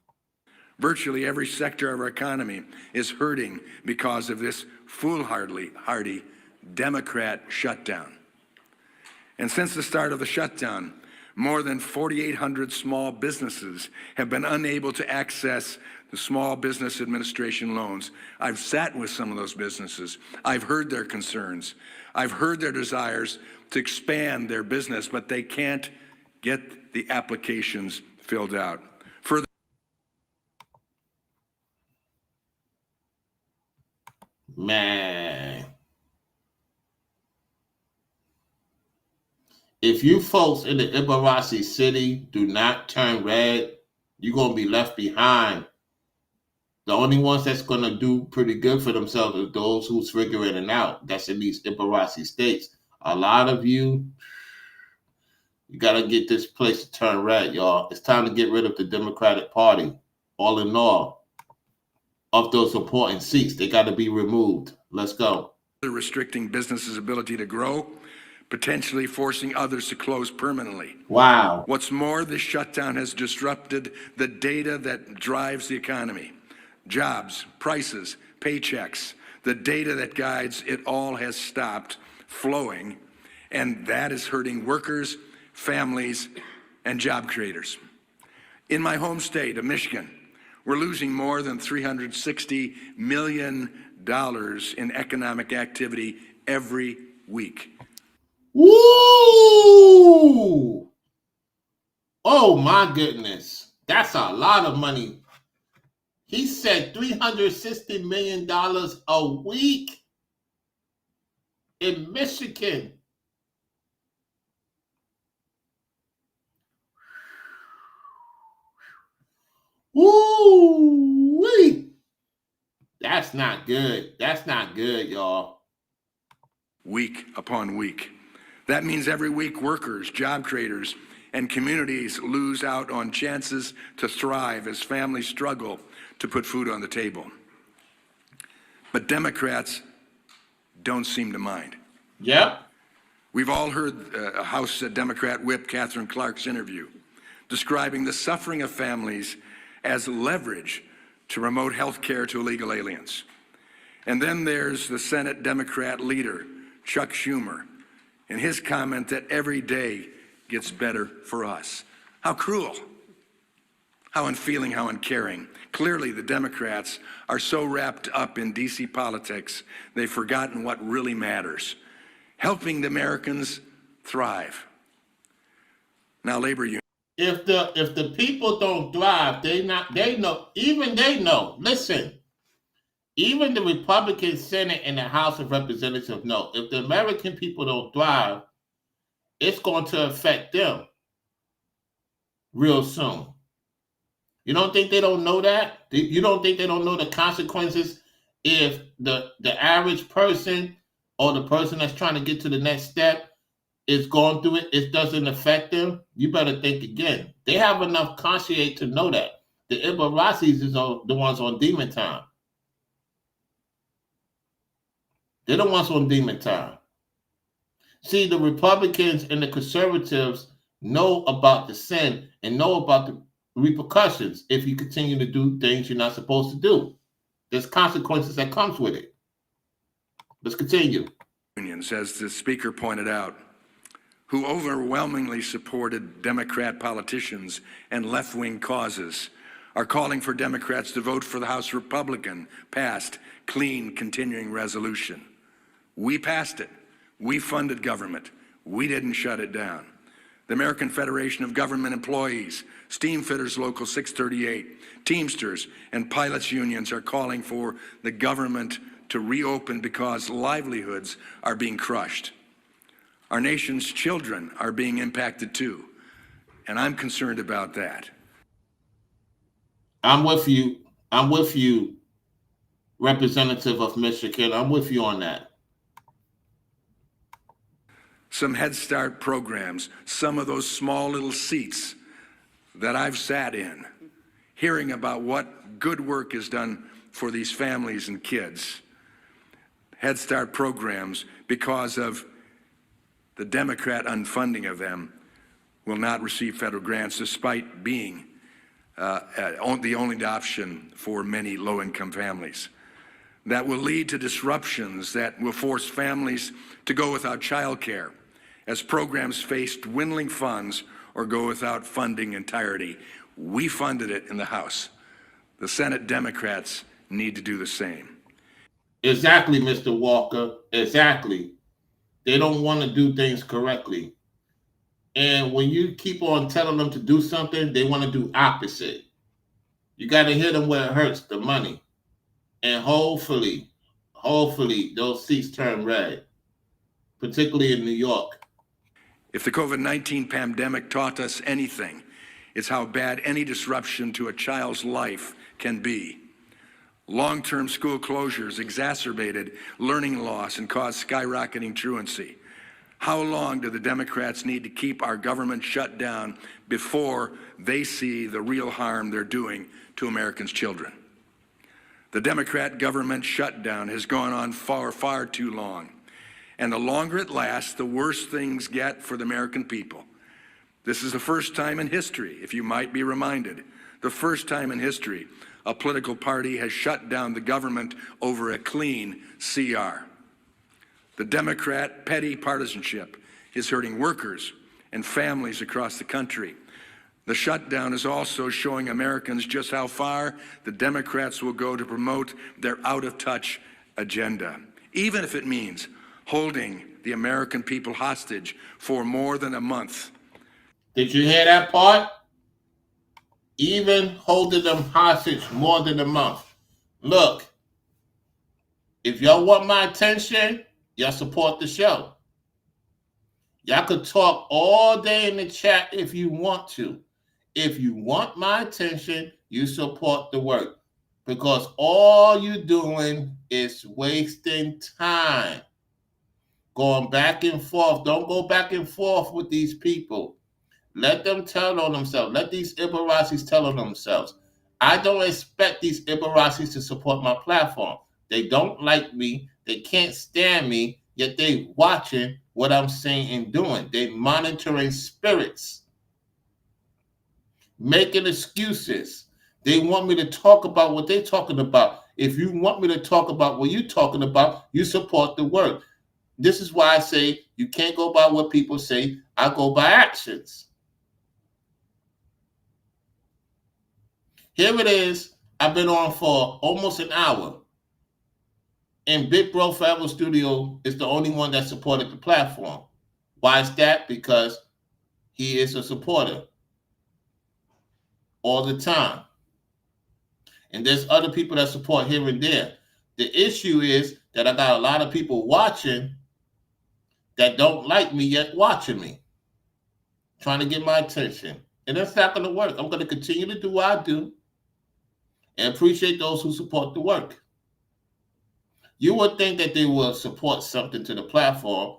Virtually every sector of our economy is hurting because of this foolhardy Democrat shutdown. And since the start of the shutdown, more than 4,800 small businesses have been unable to access the Small Business Administration loans. I've sat with some of those businesses. I've heard their concerns. I've heard their desires to expand their business, but they can't get the applications filled out. Further, man, if you folks in the Ibarasi city do not turn red, you're going to be left behind. The only ones that's going to do pretty good for themselves are those who's figuring it out. That's in these Ibarasi states. A lot of you got to get this place to turn red, y'all. It's time to get rid of the Democratic Party. All in all, of those important seats, they got to be removed. Let's go. restricting businesses' ability to grow, potentially forcing others to close permanently. Wow. What's more, this shutdown has disrupted the data that drives the economy. Jobs, prices, paychecks, the data that guides it all has stopped flowing, and that is hurting workers, families, and job creators. In my home state of Michigan, we're losing more than $360 million in economic activity every week. Woo! Oh my goodness. That's a lot of money. He said $360 million a week in Michigan. Woo-wee. That's not good. That's not good, y'all. Week upon week. That means every week workers, job creators, and communities lose out on chances to thrive as families struggle to put food on the table. But Democrats don't seem to mind. Yep. We've all heard House Democrat Whip Catherine Clark's interview describing the suffering of families as leverage to remote health care to illegal aliens. And then there's the Senate Democrat leader, Chuck Schumer, and his comment that every day gets better for us. How cruel, how unfeeling, how uncaring. Clearly, the Democrats are so wrapped up in DC politics, they've forgotten what really matters, helping the Americans thrive. Now, labor unions. If the people don't thrive, they know. Listen, even the Republican Senate and the House of Representatives know if the American people don't thrive, it's going to affect them real soon. You don't think they don't know that? You don't think they don't know the consequences if the average person or the person that's trying to get to the next step is going through it, it doesn't affect them? You better think again. They have enough conscience to know that. The Ibarasis is the ones on demon time. They're the ones on demon time. See, the Republicans and the conservatives know about the sin and know about the repercussions if you continue to do things you're not supposed to do. There's consequences that comes with it. Let's continue. Unions, as the speaker pointed out, who overwhelmingly supported Democrat politicians and left-wing causes, are calling for Democrats to vote for the House Republican passed clean continuing resolution. We passed it. We funded government. We didn't shut it down. The American Federation of Government Employees, Steamfitters Local 638, Teamsters, and pilots unions are calling for the government to reopen because livelihoods are being crushed. Our nation's children are being impacted too, and I'm concerned about that. I'm with you. I'm with you, Representative of Michigan. I'm with you on that. Some Head Start programs, some of those small little seats that I've sat in, hearing about what good work is done for these families and kids. Head Start programs, because of the Democrat unfunding of them, will not receive federal grants despite being the only option for many low-income families. That will lead to disruptions that will force families to go without child care as programs face dwindling funds or go without funding entirety. We funded it in the House. The Senate Democrats need to do the same. Exactly, Mr. Walker. Exactly. They don't want to do things correctly. And when you keep on telling them to do something, they want to do opposite. You got to hit them where it hurts, the money. And hopefully, those seats turn red, particularly in New York. If the COVID-19 pandemic taught us anything, it's how bad any disruption to a child's life can be. Long-term school closures exacerbated learning loss and caused skyrocketing truancy. How long do the Democrats need to keep our government shut down before they see the real harm they're doing to Americans' children? The Democrat government shutdown has gone on far too long. And the longer it lasts, the worse things get for the American people. This is the first time in history, if you might be reminded, the first time in history a political party has shut down the government over a clean CR. The Democrat petty partisanship is hurting workers and families across the country. The shutdown is also showing Americans just how far the Democrats will go to promote their out-of-touch agenda, even if it means holding the American people hostage for more than a month. Did you hear that part? Even holding them hostage more than a month. Look, if y'all want my attention, y'all support the show. Y'all could talk all day in the chat if you want to. If you want my attention, you support the work. Because all you're doing is wasting time. Going back and forth. Don't go back and forth with these people. Let them tell on themselves. Let these Ibaracis tell on themselves. I don't expect these Ibaracis to support my platform. They don't like me. They can't stand me, yet they watching what I'm saying and doing. They monitoring spirits, making excuses. They want me to talk about what they're talking about. If you want me to talk about what you're talking about, you support the work. This is why I say you can't go by what people say. I go by actions. Here it is. I've been on for almost an hour. And Big Bro Forever Studio is the only one that supported the platform. Why is that? Because he is a supporter all the time. And there's other people that support here and there. The issue is that I got a lot of people watching that don't like me yet watching me, trying to get my attention. And that's not going to work. I'm going to continue to do what I do and appreciate those who support the work. You would think that they will support something to the platform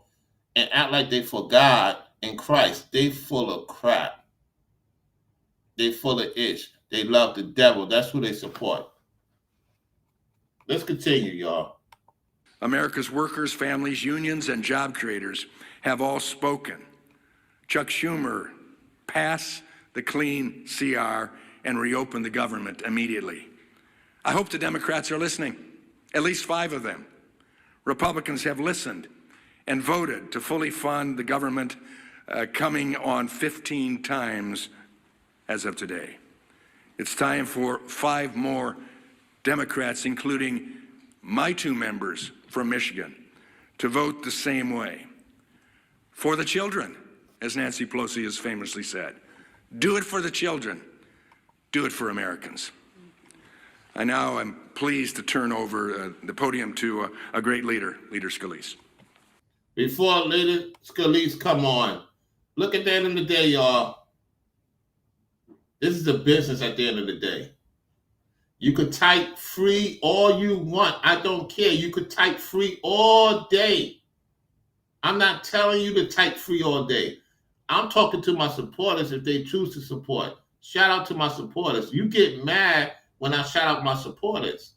and act like they for God and Christ. They full of crap. They full of ish. They love the devil. That's who they support. Let's continue, y'all. America's workers, families, unions, and job creators have all spoken. Chuck Schumer, pass the clean CR and reopen the government immediately. I hope the Democrats are listening, at least 5 of them. Republicans have listened and voted to fully fund the government, coming on 15 times as of today. It's time for 5 more Democrats, including my 2 members from Michigan, to vote the same way. For the children, as Nancy Pelosi has famously said. Do it for the children. Do it for Americans. I now am pleased to turn over the podium to a great leader, Leader Scalise. Before Leader Scalise come on, look at the end of the day, y'all. This is a business at the end of the day. You could type free all you want. I don't care. You could type free all day. I'm not telling you to type free all day. I'm talking to my supporters if they choose to support. Shout out to my supporters. You get mad when I shout out my supporters.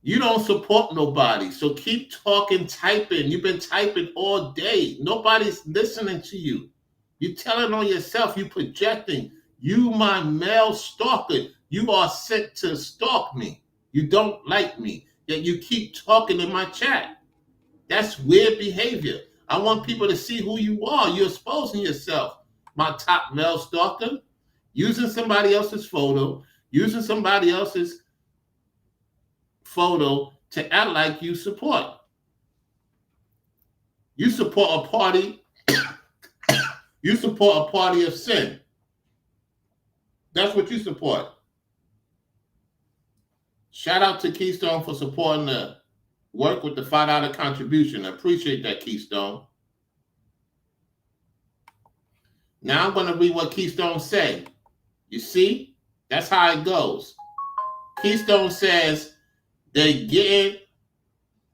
You don't support nobody, so keep talking, typing. You've been typing all day. Nobody's listening to you. You're telling on yourself. You're projecting. You, my male stalker, you are sent to stalk me. You don't like me, yet you keep talking in my chat. That's weird behavior. I want people to see who you are. You're exposing yourself, my top male stalker, using somebody else's photo, using somebody else's photo to act like you support. You support a party. You support a party of sin. That's what you support. Shout out to Keystone for supporting the work with the $5 contribution. I appreciate that, Keystone. Now I'm going to read what Keystone said. You see? That's how it goes. Keystone says they're getting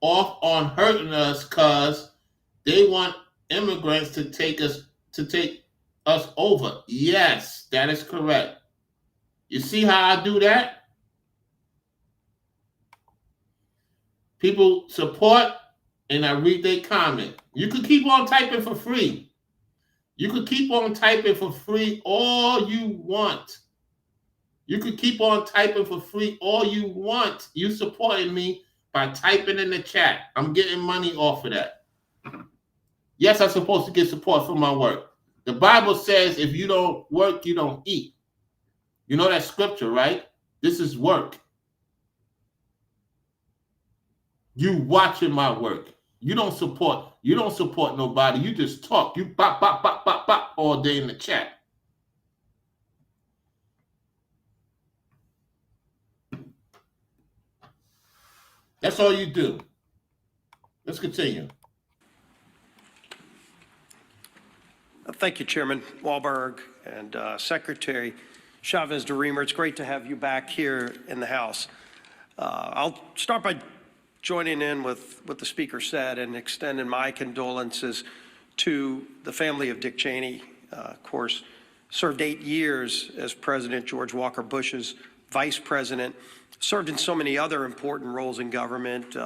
off on hurting us because they want immigrants to take us over. Yes, that is correct. You see how I do that? People support, and I read their comment. You could keep on typing for free. You could keep on typing for free all you want. You could keep on typing for free all you want. You supporting me by typing in the chat. I'm getting money off of that. Yes, I'm supposed to get support for my work. The Bible says if you don't work, you don't eat. You know that scripture, right? This is work. You watching my work. You don't support nobody. You just talk. You bop, bop, bop, bop, bop all day in the chat. That's all you do. Let's continue. Thank you, Chairman Walberg and Secretary Chavez DeRemer. It's great to have you back here in the House. I'll start by joining in with what the Speaker said and extending my condolences to the family of Dick Cheney. Of course, served 8 years as President George Walker Bush's Vice President, served in so many other important roles in government,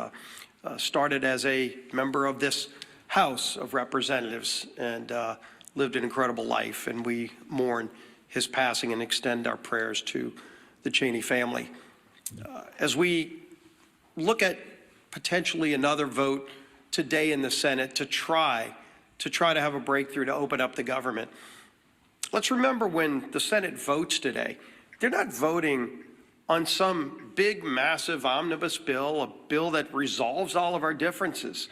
started as a member of this House of Representatives, and lived an incredible life, and we mourn his passing and extend our prayers to the Cheney family. As we look at potentially another vote today in the Senate to try to have a breakthrough to open up the government, let's remember when the Senate votes today, they're not voting on some big, massive omnibus bill, a bill that resolves all of our differences.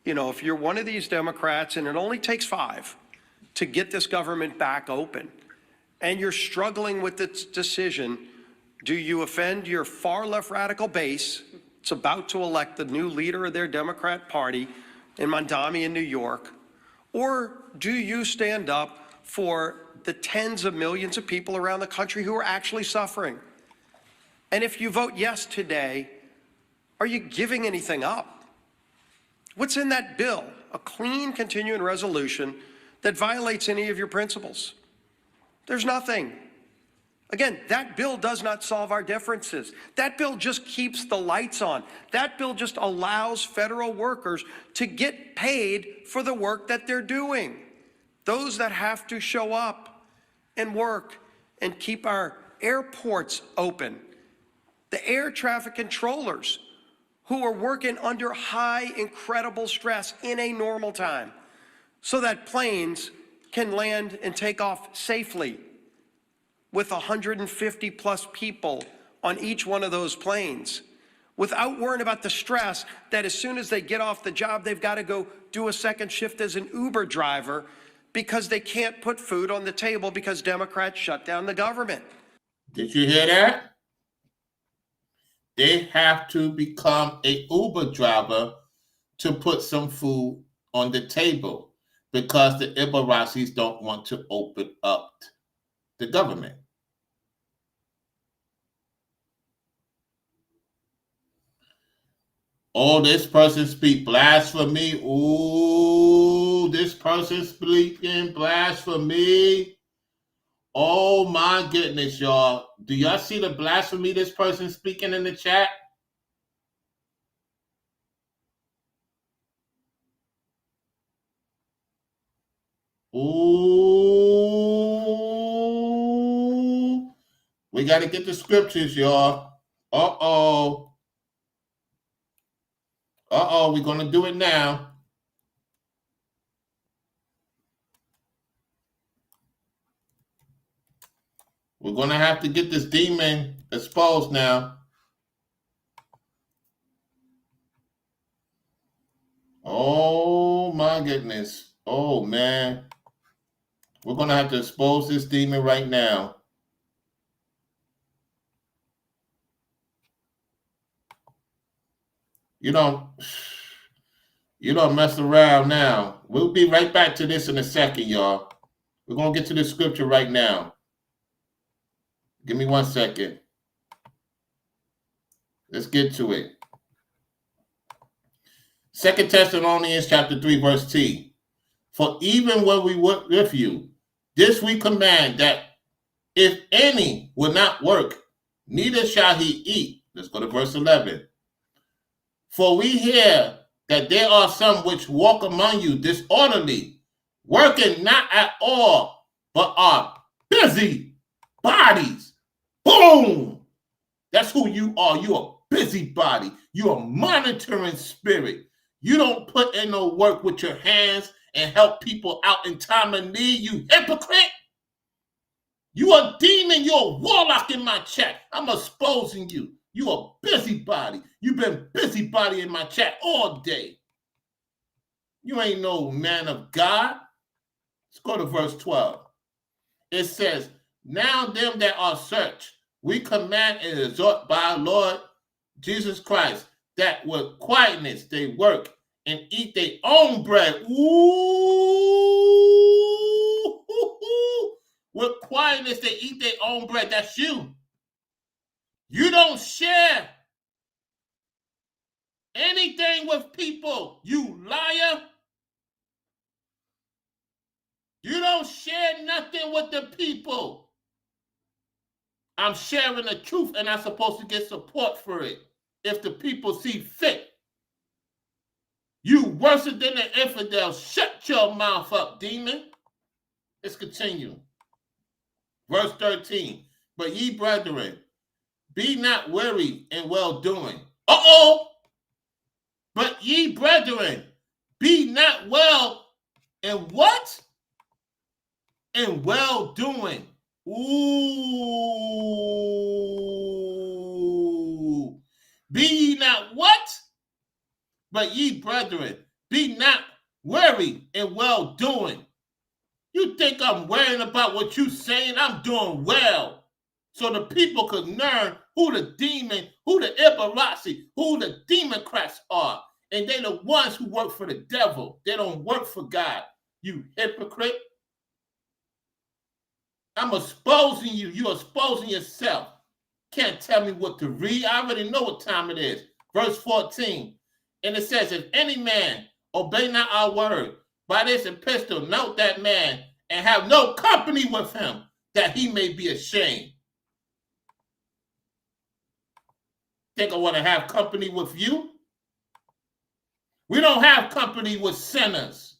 You know, if you're one of these Democrats, and it only takes 5 to get this government back open, and you're struggling with this decision, do you offend your far left radical base? It's about to elect the new leader of their Democrat Party in Mondami in New York, or do you stand up for the tens of millions of people around the country who are actually suffering? And if you vote yes today, are you giving anything up? What's in that bill? A clean continuing resolution that violates any of your principles? There's nothing. Again, that bill does not solve our differences. That bill just keeps the lights on. That bill just allows federal workers to get paid for the work that they're doing. Those that have to show up and work and keep our airports open. The air traffic controllers who are working under high, incredible stress in a normal time so that planes can land and take off safely with 150 plus people on each one of those planes without worrying about the stress that as soon as they get off the job, they've got to go do a second shift as an Uber driver because they can't put food on the table because Democrats shut down the government. Did you hear that? They have to become a Uber driver to put some food on the table because the Ibaracis don't want to open up the government. Oh, this person speak blasphemy. Ooh, this person speaking blasphemy. Oh my goodness, y'all. Do y'all see the blasphemy this person speaking in the chat? Ooh. We got to get the scriptures, y'all. Uh-oh. Uh-oh, we're going to do it now. We're going to have to get this demon exposed now. Oh, my goodness. Oh, man. We're going to have to expose this demon right now. You don't mess around now. We'll be right back to this in a second, y'all. We're going to get to the scripture right now. Give me 1 second. Let's get to it. 2 Thessalonians chapter 3, verse T. For even when we work with you, this we command, that if any will not work, neither shall he eat. Let's go to verse 11. For we hear that there are some which walk among you disorderly, working not at all, but are busy bodies. Boom! That's who you are. You're a busybody. You're a monitoring spirit. You don't put in no work with your hands and help people out in time of need, you hypocrite. You a demon. You're a warlock in my chat. I'm exposing you. You a busybody. You've been busybody in my chat all day. You ain't no man of God. Let's go to verse 12. It says, now them that are searched, we command and exhort by our Lord Jesus Christ, that with quietness they work and eat their own bread. Ooh, with quietness they eat their own bread. That's you. You don't share anything with people, you liar. You don't share nothing with the people. I'm sharing the truth and I'm supposed to get support for it if the people see fit. You worse than an infidel. Shut your mouth up, demon. Let's continue. Verse 13. But ye brethren, be not weary in well-doing. Uh-oh. But ye brethren, be not well in what? In well-doing. Ooh. Be ye not what? But ye brethren, be not weary in well-doing. You think I'm worrying about what you saying? I'm doing well. So the people could learn who the demon, who the Ibaraci, who the Democrats are. And they the ones who work for the devil. They don't work for God. You hypocrite. I'm exposing you. You're exposing yourself. Can't tell me what to read. I already know what time it is. Verse 14. And it says, if any man obey not our word, by this epistle note that man and have no company with him, that he may be ashamed. think I want to have company with you? We don't have company with sinners.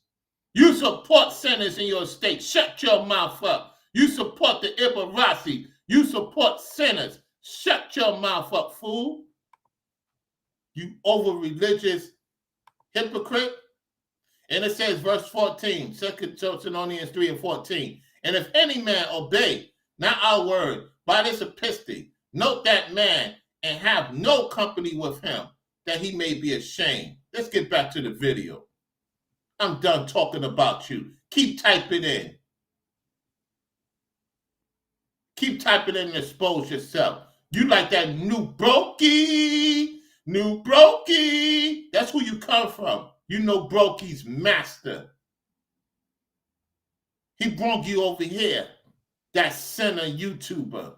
You support sinners in your state. Shut your mouth up. You support the Ibarasi. You support sinners. Shut your mouth up, fool. You over-religious hypocrite. And it says, verse 14, 2 Thessalonians 3 and 14. And if any man obey not our word by this epistle, note that man and have no company with him, that he may be ashamed. Let's get back to the video. I'm done talking about you. Keep typing in. Keep typing in and expose yourself. You like that new brokey. That's who you come from. You know brokey's master. He brought you over here. That sinner YouTuber.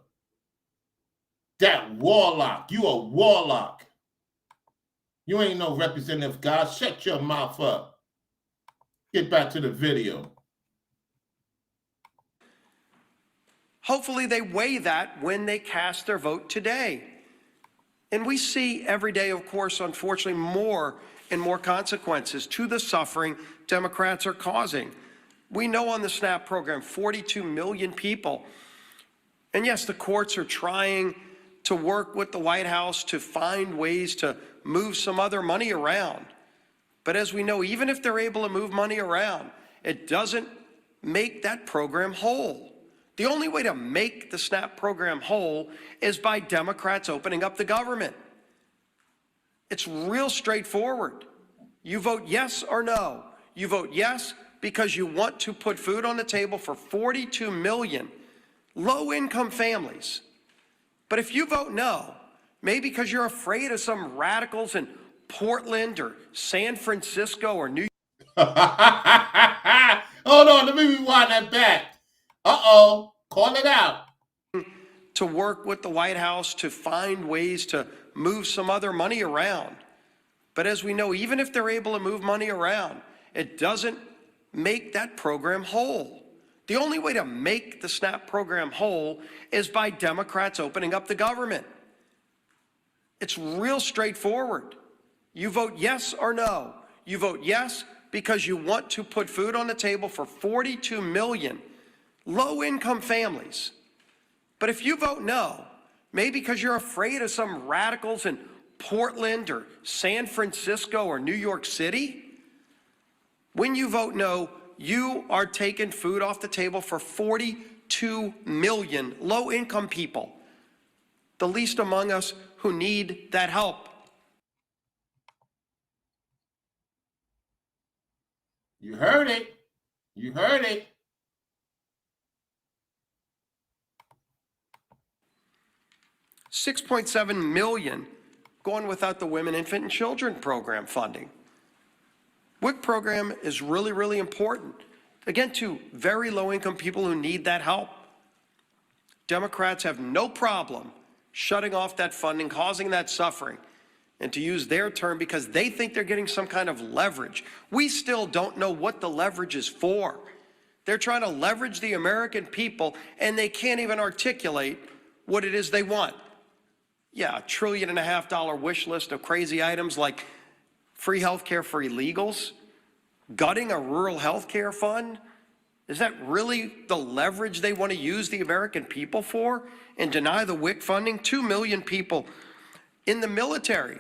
That warlock. You a warlock. You ain't no representative of God. Shut your mouth up. Get back to the video. Hopefully they weigh that when they cast their vote today. And we see every day, of course, unfortunately, more and more consequences to the suffering Democrats are causing. We know on the SNAP program, 42 million people. And yes, the courts are trying to work with the White House to find ways to move some other money around. But as we know, even if they're able to move money around, it doesn't make that program whole. The only way to make the SNAP program whole is by Democrats opening up the government. It's real straightforward. You vote yes or no. You vote yes because you want to put food on the table for 42 million low-income families. But if you vote no, maybe because you're afraid of some radicals in Portland or San Francisco or New Hold on, let me rewind that back. Uh-oh, call it out. To work with the White House to find ways to move some other money around. But as we know, even if they're able to move money around, it doesn't make that program whole. The only way to make the SNAP program whole is by Democrats opening up the government. It's real straightforward. You vote yes or no. You vote yes because you want to put food on the table for 42 million low-income families. But if you vote no, maybe because you're afraid of some radicals in Portland or San Francisco or New York City, when you vote no, you are taking food off the table for 42 million low-income people, the least among us who need that help. You heard it. You heard it. $6.7 million going without the Women, Infant, and Children program funding. WIC program is really, really important, again, to very low-income people who need that help. Democrats have no problem shutting off that funding, causing that suffering, and to use their term, because they think they're getting some kind of leverage. We still don't know what the leverage is for. They're trying to leverage the American people, and they can't even articulate what it is they want. Yeah, $1.5 trillion wish list of crazy items like free health care for illegals, gutting a rural health care fund. Is that really the leverage they want to use the American people for and deny the WIC funding? 2 million people in the military,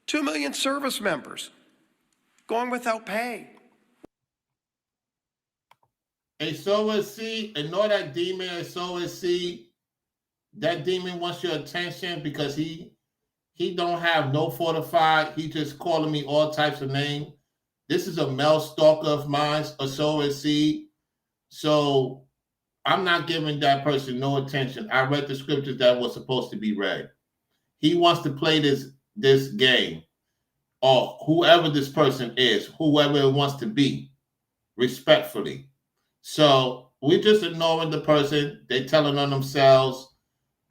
2 million service members going without pay. And so is see, ignore that demon, and so is see. That demon wants your attention because he don't have no fortified. He just calling me all types of names. This is a male stalker of mine, or so is he. So I'm not giving that person no attention. I read the scriptures that was supposed to be read. He wants to play this game, or whoever this person is, whoever it wants to be, respectfully. So we're just ignoring the person. They're telling on themselves.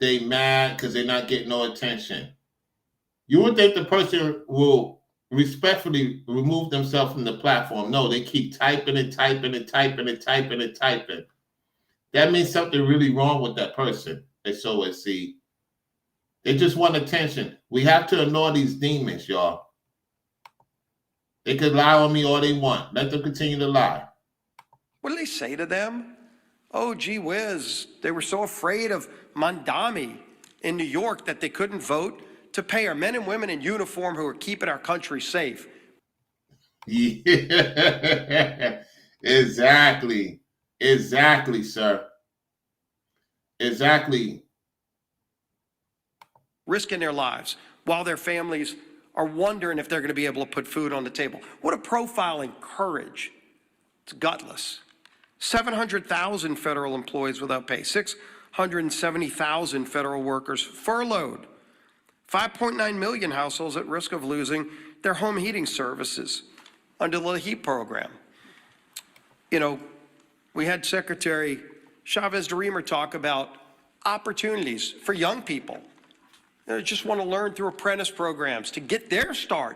They mad because they're not getting no attention. You would think the person will respectfully remove themselves from the platform. No, they keep typing and typing and typing and typing and typing. That means something really wrong with that person. And so see, They just want attention. We have to ignore these demons, y'all. They could lie on me all they want. Let them continue to lie. What do they say to them? Oh, gee whiz, they were so afraid of Mandami in New York that they couldn't vote to pay our men and women in uniform who are keeping our country safe. Yeah, exactly. Exactly, sir. Exactly. Risking their lives while their families are wondering if they're going to be able to put food on the table. What a profile in courage. It's gutless. 700,000 federal employees without pay, 670,000 federal workers furloughed, 5.9 million households at risk of losing their home heating services under the HEAP program. You know, we had Secretary Chavez-DeRemer talk about opportunities for young people that just want to learn through apprentice programs to get their start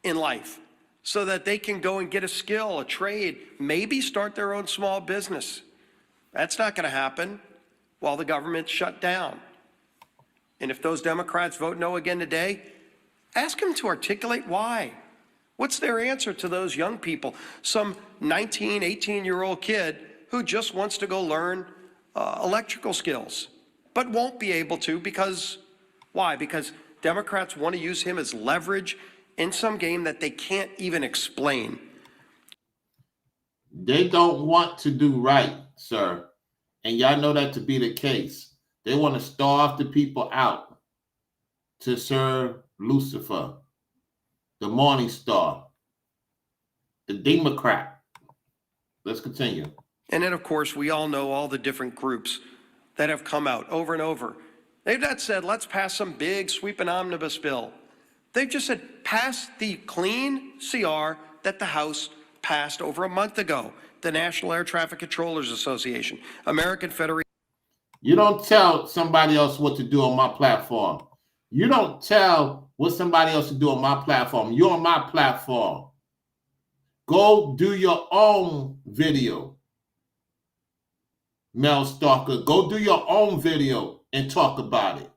in life so that they can go and get a skill, a trade, maybe start their own small business. That's not going to happen while the government's shut down. And if those Democrats vote no again today, ask them to articulate why. What's their answer to those young people? Some 19, 18-year-old kid who just wants to go learn electrical skills, but won't be able to because, why? Because Democrats want to use him as leverage in some game that they can't even explain. They don't want to do right, sir. And y'all know that to be the case. They want to starve the people out to serve Lucifer, the morning star, the Democrat. Let's continue. And then, of course, we all know all the different groups that have come out over and over. They've not said, let's pass some big sweeping omnibus bill. They've just said, pass the clean CR that the House passed over a month ago. The National Air Traffic Controllers Association, American Federation. You don't tell somebody else what to do on my platform. You don't tell what somebody else to do on my platform. You're on my platform. Go do your own video. Mel Stalker, go do your own video and talk about it.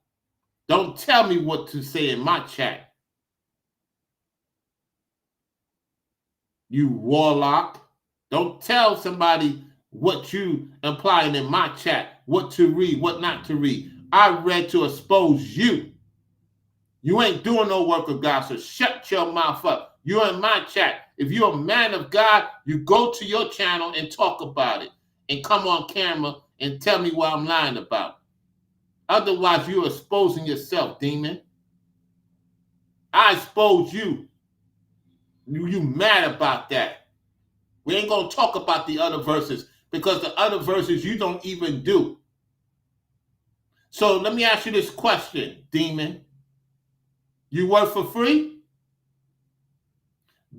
Don't tell me what to say in my chat. You warlock. Don't tell somebody what you implying in my chat, what to read, what not to read. I read to expose you. You ain't doing no work of God, so shut your mouth up. You're in my chat. If you're a man of God, you go to your channel and talk about it and come on camera and tell me what I'm lying about. Otherwise, you're exposing yourself, demon. I expose you. You mad about that. We ain't going to talk about the other verses because the other verses you don't even do. So let me ask you this question, demon. You work for free?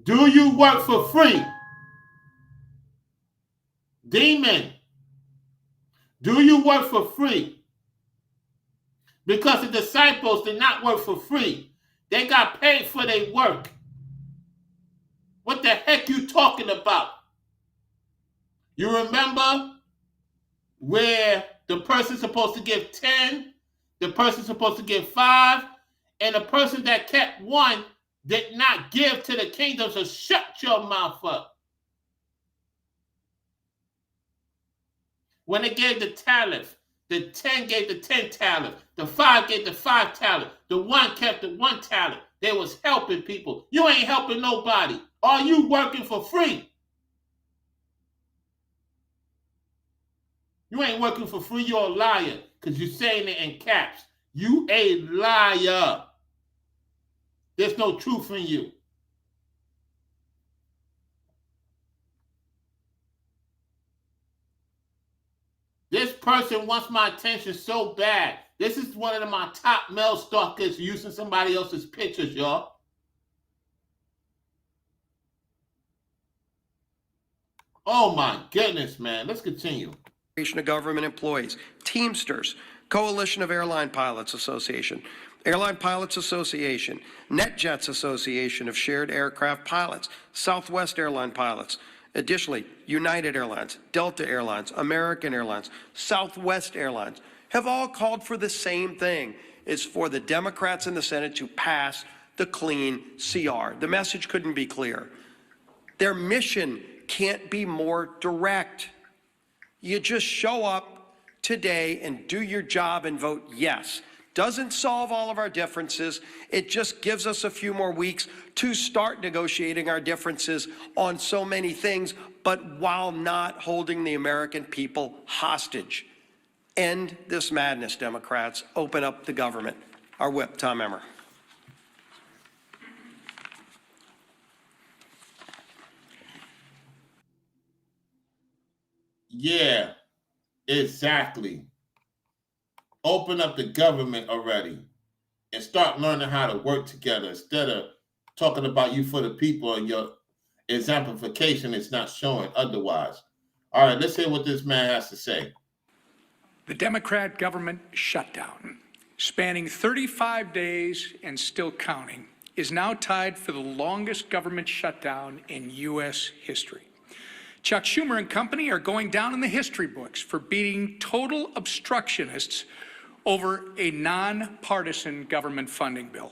Do you work for free? Demon, do you work for free? Because the disciples did not work for free. They got paid for their work. What the heck you talking about? You remember where the person's supposed to give 10, the person's supposed to give 5, and the person that kept 1 did not give to the kingdom, so shut your mouth up. When they gave the talents, the 10 gave the 10 talents, the 5 gave the 5 talents, the 1 kept the 1 talent. They was helping people. You ain't helping nobody. Are you working for free? You ain't working for free. You're a liar because you're saying it in caps. You a liar. There's no truth in you. This person wants my attention so bad. This is one of my top male stalkers using somebody else's pictures, y'all. Oh my goodness, man. Let's continue. Of Government Employees, Teamsters, Coalition of Airline Pilots Association, Airline Pilots Association, NetJets Association of Shared Aircraft Pilots, Southwest Airline Pilots. Additionally, United Airlines, Delta Airlines, American Airlines, Southwest Airlines have all called for the same thing. is for the Democrats in the Senate to pass the clean CR. The message couldn't be clearer. Their mission can't be more direct. You just show up today and do your job and vote yes. Doesn't solve all of our differences. It just gives us a few more weeks to start negotiating our differences on so many things, but while not holding the American people hostage. End this madness, Democrats. Open up the government. Our whip, Tom Emmer. Yeah, exactly. Open up the government already and start learning how to work together instead of talking about you for the people and your exemplification is not showing otherwise. All right, let's hear what this man has to say. The Democrat government shutdown, spanning 35 days and still counting, is now tied for the longest government shutdown in U.S. history. Chuck Schumer and company are going down in the history books for being total obstructionists over a nonpartisan government funding bill.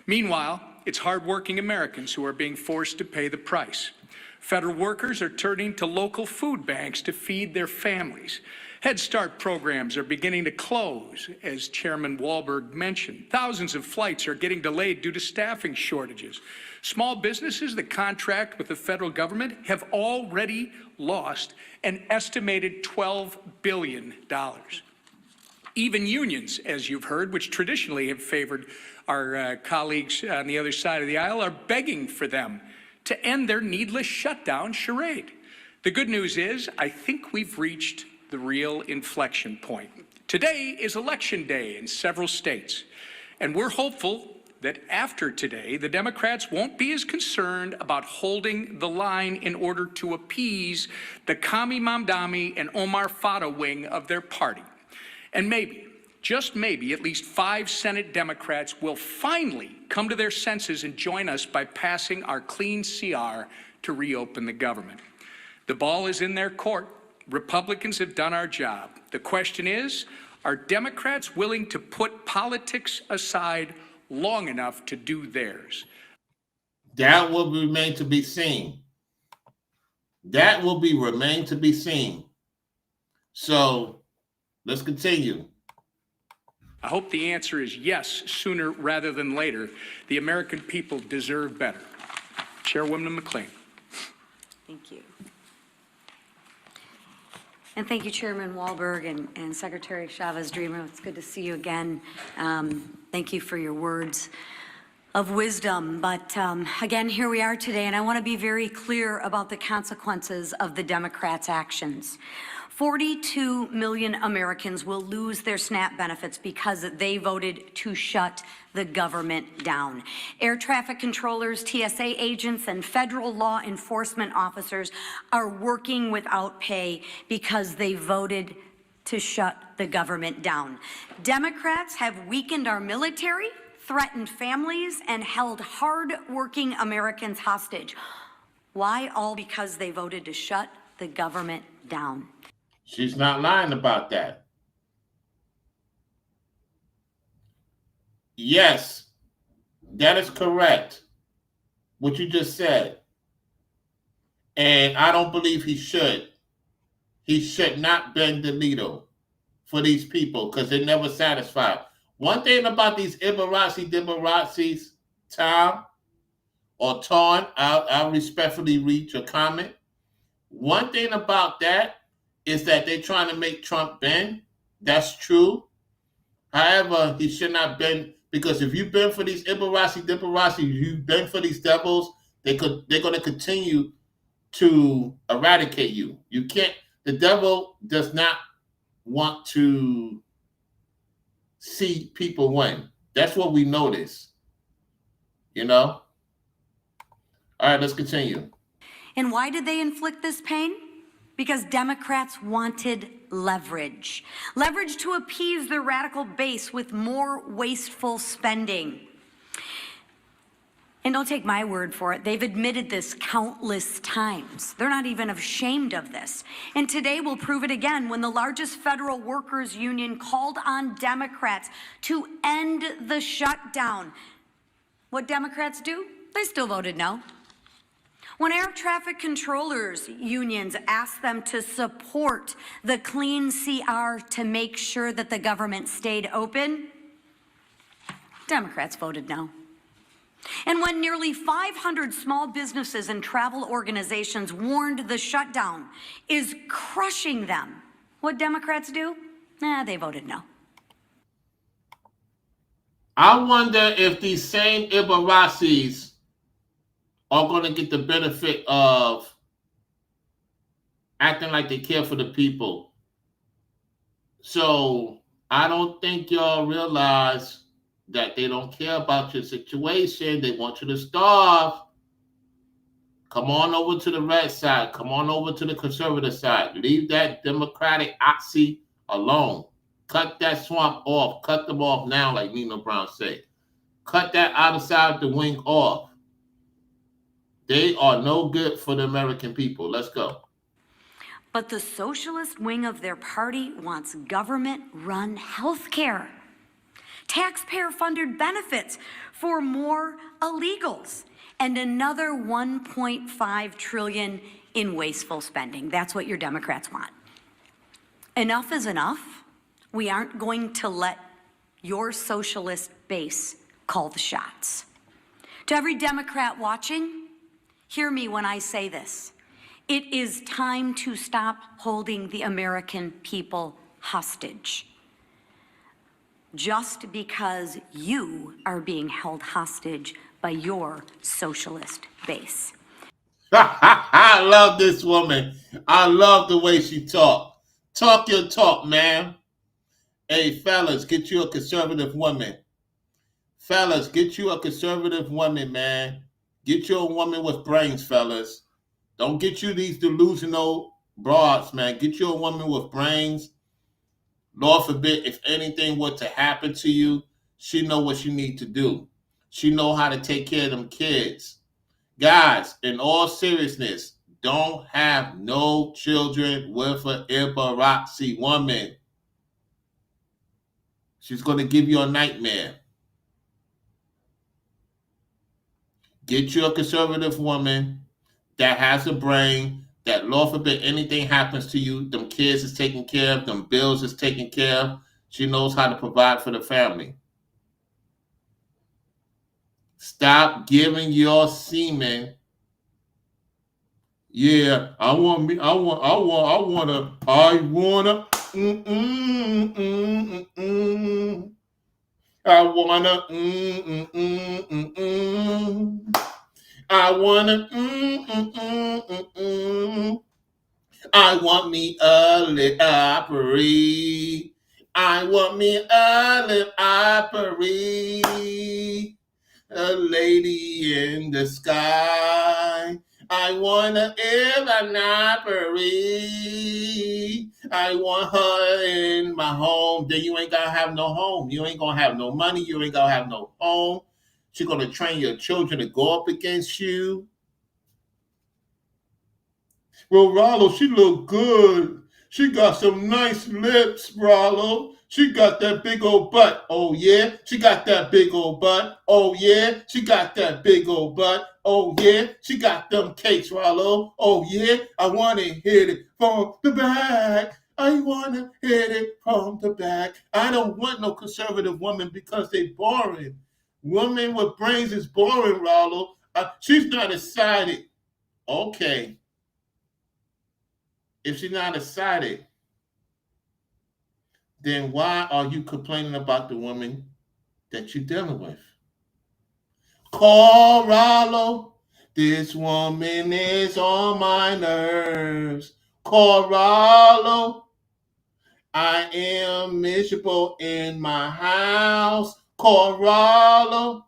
Meanwhile, it's hardworking Americans who are being forced to pay the price. Federal workers are turning to local food banks to feed their families. Head Start programs are beginning to close, as Chairman Wahlberg mentioned. Thousands of flights are getting delayed due to staffing shortages. Small businesses that contract with the federal government have already lost an estimated $12 billion. Even unions, as you've heard, which traditionally have favored our colleagues on the other side of the aisle, are begging for them to end their needless shutdown charade. The good news is, I think we've reached the real inflection point. Today is election day in several states, and we're hopeful that after today, the Democrats won't be as concerned about holding the line in order to appease the Kami Mamdani and Omar Fata wing of their party. And maybe, just maybe, at least 5 Senate Democrats will finally come to their senses and join us by passing our clean CR to reopen the government. The ball is in their court. Republicans have done our job. The question is, are Democrats willing to put politics aside long enough to do theirs? That will remain to be seen. That will remain to be seen. So let's continue. I hope the answer is yes, sooner rather than later. The American people deserve better. Chairwoman McLean. Thank you. And thank you, Chairman Wahlberg and Secretary Chavez-Dreamer. It's good to see you again. Thank you for your words of wisdom. But again, here we are today, and I want to be very clear about the consequences of the Democrats' actions. 42 million Americans will lose their SNAP benefits because they voted to shut the government down. Air traffic controllers, TSA agents, and federal law enforcement officers are working without pay because they voted to shut the government down. Democrats have weakened our military, threatened families, and held hard-working Americans hostage. Why? All because they voted to shut the government down. She's not lying about that. Yes, that is correct, what you just said. And I don't believe he should. He should not bend the needle for these people because they're never satisfied. One thing about these Ibarazzi, Tom, or Torn, I'll respectfully read your comment. One thing about that is that they're trying to make Trump bend. That's true. However, he should not bend, because if you bend for these Ibarazzi, you bend for these devils, they're going to continue to eradicate you. You can't. The devil does not want to see people win. That's what we notice. You know? All right, let's continue. And why did they inflict this pain? Because Democrats wanted leverage. Leverage to appease their radical base with more wasteful spending. And don't take my word for it. They've admitted this countless times. They're not even ashamed of this. And today will prove it again when the largest federal workers union called on Democrats to end the shutdown. What Democrats do? They still voted no. When air traffic controllers unions asked them to support the clean CR to make sure that the government stayed open, Democrats voted no. And when nearly 500 small businesses and travel organizations warned the shutdown is crushing them, what Democrats do? They voted no. I wonder if these same Ibaracis are going to get the benefit of acting like they care for the people. So I don't think y'all realize that they don't care about your situation. They want you to starve. Come on over to the red side. Come on over to the conservative side. Leave that Democratic oxy alone. Cut that swamp off. Cut them off now, like Nina Brown said. Cut that outer side of the wing off. They are no good for the American people. Let's go. But the socialist wing of their party wants government-run health care, taxpayer-funded benefits for more illegals, and another $1.5 trillion in wasteful spending. That's what your Democrats want. Enough is enough. We aren't going to let your socialist base call the shots. To every Democrat watching, hear me when I say this. It is time to stop holding the American people hostage. Just because you are being held hostage by your socialist base. I love this woman. I love the way she talk. Talk your talk, man. Hey, fellas, get you a conservative woman. Fellas, get you a conservative woman, man. Get you a woman with brains, fellas. Don't get you these delusional broads, man. Get you a woman with brains. Lord forbid, if anything were to happen to you, she know what she need to do. She know how to take care of them kids. Guys, in all seriousness, don't have no children with an Ibarazi woman. She's going to give you a nightmare. Get you a conservative woman that has a brain, that Lord forbid anything happens to you, them kids is taken care of, them bills is taken care of. She knows how to provide for the family. Stop giving your semen. Yeah, I wanna, I want me a lip opera. I want me a lip opera. A lady in the sky. I want to hear an opera. I want her in my home. Then you ain't gonna have no home. You ain't gonna have no money. You ain't gonna have no home. She's gonna train your children to go up against you. Well, Rollo, she look good. She got some nice lips, Rollo. She got that big old butt. Oh, yeah? She got that big old butt. Oh, yeah? She got that big old butt. Oh, yeah? She got them cakes, Rollo. Oh, yeah? I want to hit it from the back. I want to hit it from the back. I don't want no conservative woman because they boring. Woman with brains is boring, Rollo. She's not excited. Okay. If she's not excited, then why are you complaining about the woman that you're dealing with? Call Rollo. This woman is on my nerves. Call Rollo. I am miserable in my house. Call Rollo.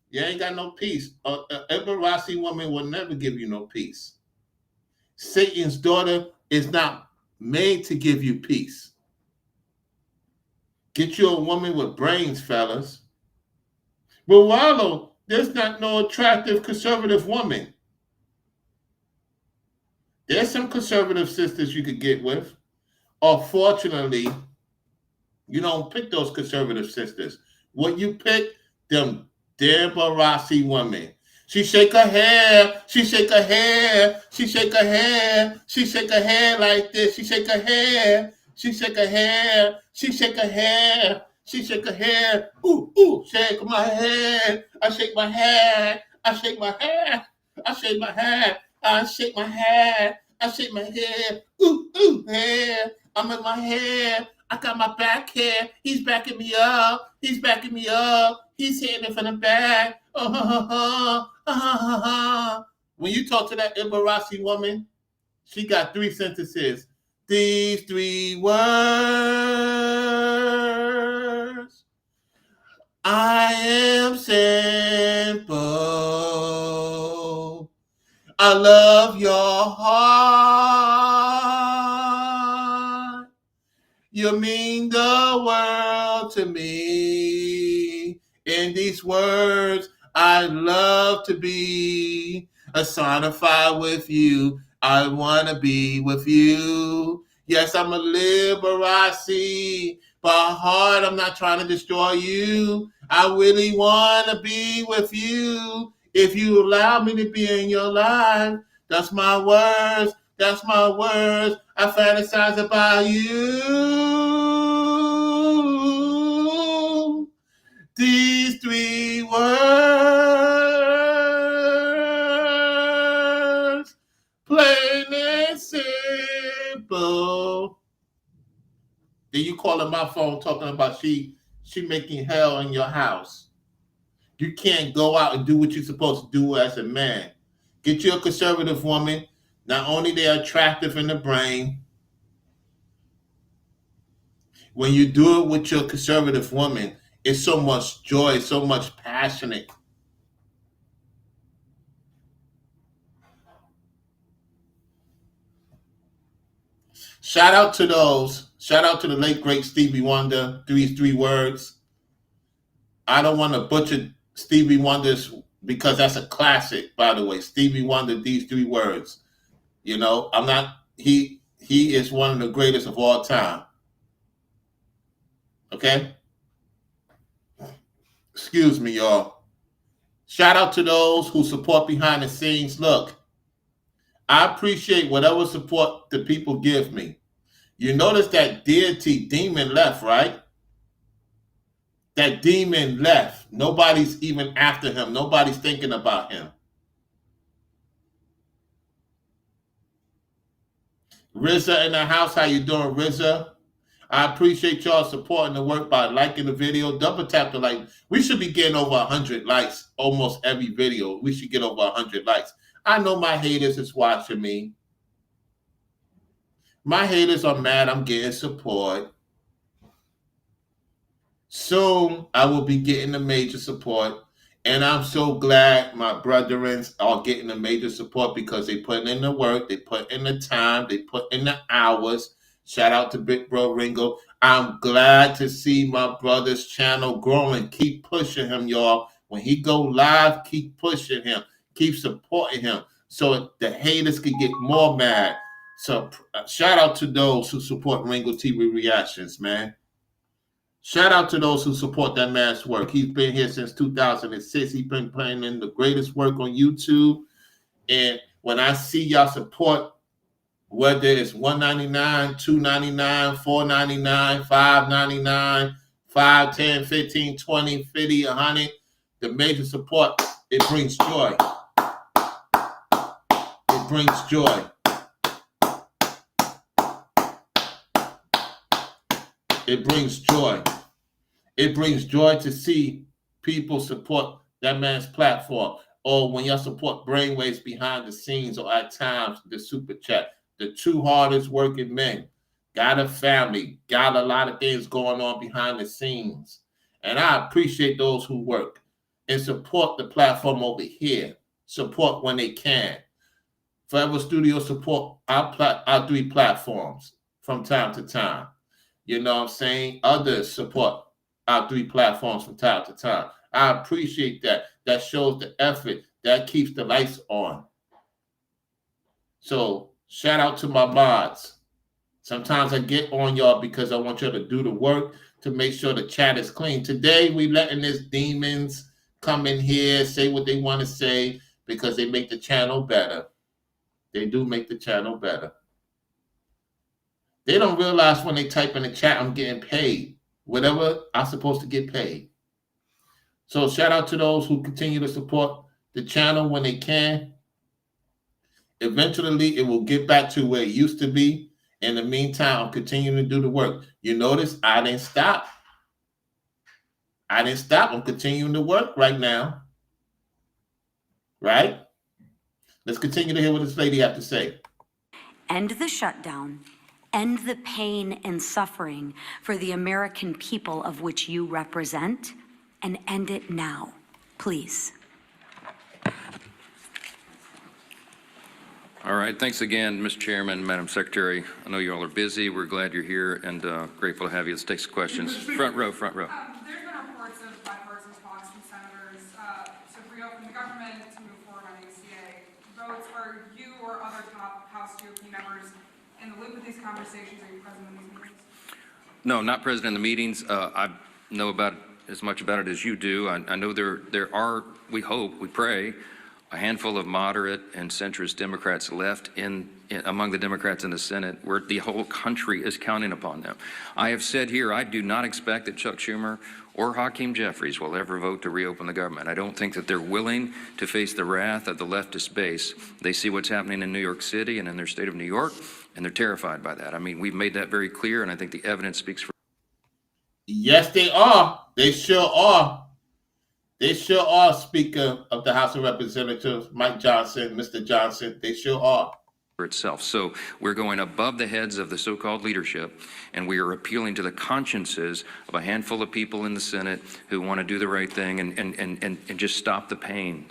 You ain't got no peace. An Ibarazi woman will never give you no peace. Satan's daughter is not made to give you peace. Get you a woman with brains, fellas. But Rollo, There's not no attractive conservative woman. There's some conservative sisters you could get with. Unfortunately, you don't pick those conservative sisters. What you pick, them Deborah Rossi women. She shake her hair, she shake her hair, she shake her hair, she shake her hair like this, she shake her hair, she shake her hair, she shake her hair, she shake her hair, ooh, ooh, shake my head, I shake my head, I shake my head, I shake my head, I shake my head, I shake my head, ooh, ooh, hair, I'm in my hair, I got my back hair. He's backing me up. He's backing me up. He's hitting it from the back. When you talk to that Ibarasi woman, she got 3 sentences. These 3 words. I am simple. I love your heart. You mean the world to me. In these words, I love to be personified with you. I want to be with you. Yes, I'm a Liberace. By heart, I'm not trying to destroy you. I really want to be with you. If you allow me to be in your life, that's my words. That's my words. I fantasize about you. These 3 words, plain and simple. Then you calling my phone talking about she making hell in your house. You can't go out and do what you're supposed to do as a man. Get you a conservative woman. Not only they're attractive in the brain, when you do it with your conservative woman, it's so much joy, so much passionate. Shout out to those. Shout out to the late great Stevie Wonder. Three words. I don't want to butcher Stevie Wonder's because that's a classic, by the way. Stevie Wonder, these 3 words. You know, I'm not. He is one of the greatest of all time. Okay. Excuse me, y'all. Shout out to those who support behind the scenes. Look, I appreciate whatever support the people give me. You notice that deity demon left, right? That demon left. Nobody's even after him. Nobody's thinking about him. RZA in the house. How you doing, RZA? I appreciate y'all supporting the work by liking the video. Double tap the like. We should be getting over 100 likes almost every video. We should get over 100 likes. I know my haters is watching me. My haters are mad I'm getting support. Soon, I will be getting the major support. And I'm so glad my brethren are getting the major support because they put in the work, they put in the time, they put in the hours. Shout out to Big Bro Ringo. I'm glad to see my brother's channel growing. Keep pushing him, y'all. When he go live, keep pushing him. Keep supporting him so the haters can get more mad. So shout out to those who support Ringo TV Reactions, man. Shout out to those who support that man's work. He's been here since 2006. He's been putting in the greatest work on YouTube. And when I see y'all support, whether it's $1.99, $2.99, $4.99, $5.99, $5, $10, $15, $20, $50, $100, the major support, it brings joy. It brings joy. It brings joy. It brings joy to see people support that man's platform. Or when y'all support Brainwaves behind the scenes, or at times the super chat. The 2 hardest working men. Got a family. Got a lot of things going on behind the scenes. And I appreciate those who work and support the platform over here. Support when they can. Forever Studio support our 3 platforms from time to time. You know what I'm saying? Others support our 3 platforms from time to time. I appreciate that. That shows the effort. That keeps the lights on. So shout out to my mods. Sometimes I get on y'all because I want y'all to do the work to make sure the chat is clean. Today we letting these demons come in here, say what they want to say because they make the channel better. They do make the channel better. They don't realize when they type in the chat, I'm getting paid. Whatever I'm supposed to get paid. So shout out to those who continue to support the channel when they can. Eventually, it will get back to where it used to be. In the meantime, I'm continuing to do the work. You notice I didn't stop. I'm continuing to work right now. Right? Let's continue to hear what this lady has to say. End the shutdown, end the pain and suffering for the American people of which you represent, and end it now, please. All right, thanks again, Mr. Chairman, Madam Secretary. I know you all are busy. We're glad you're here and grateful to have you. Let's take some questions. Front row, front row. There's been reports of bipartisan talks from senators to reopen the government, to move forward on ACA votes. Are you or other top House GOP members in the loop of these conversations? Are you present in these meetings? No, not present in the meetings. I know about as much about it as you do. I know there are, we hope, we pray, a handful of moderate and centrist Democrats left among the Democrats in the Senate, where the whole country is counting upon them. I have said here, I do not expect that Chuck Schumer or Hakeem Jeffries will ever vote to reopen the government. I don't think that they're willing to face the wrath of the leftist base. They see what's happening in New York City and in their state of New York, and they're terrified by that. I mean, we've made that very clear, and I think the evidence speaks for. Yes, they are. They sure are. They sure are, Speaker of the House of Representatives, Mike Johnson, Mr. Johnson. They sure are. For itself. So we're going above the heads of the so-called leadership, and we are appealing to the consciences of a handful of people in the Senate who want to do the right thing and just stop the pain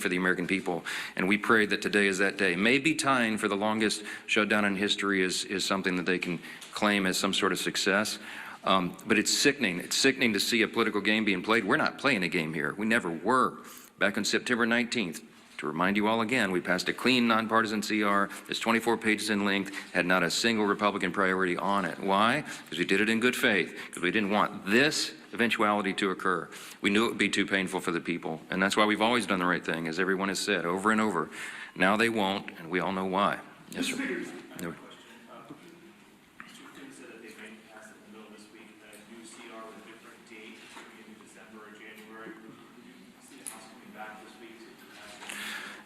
for the American people. And we pray that today is that day. Maybe tying for the longest shutdown in history is something that they can claim as some sort of success. But it's sickening. It's sickening to see a political game being played. We're not playing a game here. We never were. Back on September 19th, to remind you all again, we passed a clean, nonpartisan CR. It's 24 pages in length, had not a single Republican priority on it. Why? Because we did it in good faith, because we didn't want this eventuality to occur. We knew it would be too painful for the people, and that's why we've always done the right thing, as everyone has said over and over. Now they won't, and we all know why. Yes, sir. No.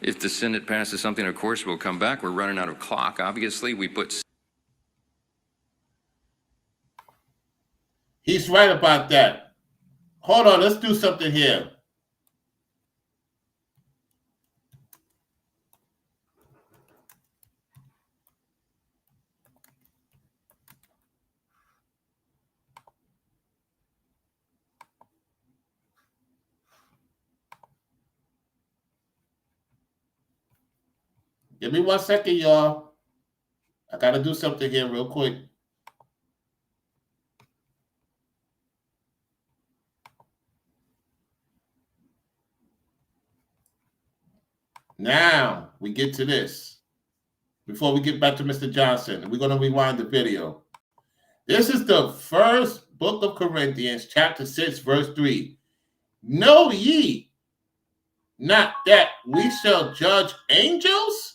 If the Senate passes something, of course, we'll come back. We're running out of clock. Obviously, we put. He's right about that. Hold on, let's do something here. Give me 1 second, y'all. I got to do something here real quick. Now we get to this. Before we get back to Mr. Johnson, we're going to rewind the video. This is the first book of Corinthians, chapter 6, verse 3. Know ye not that we shall judge angels?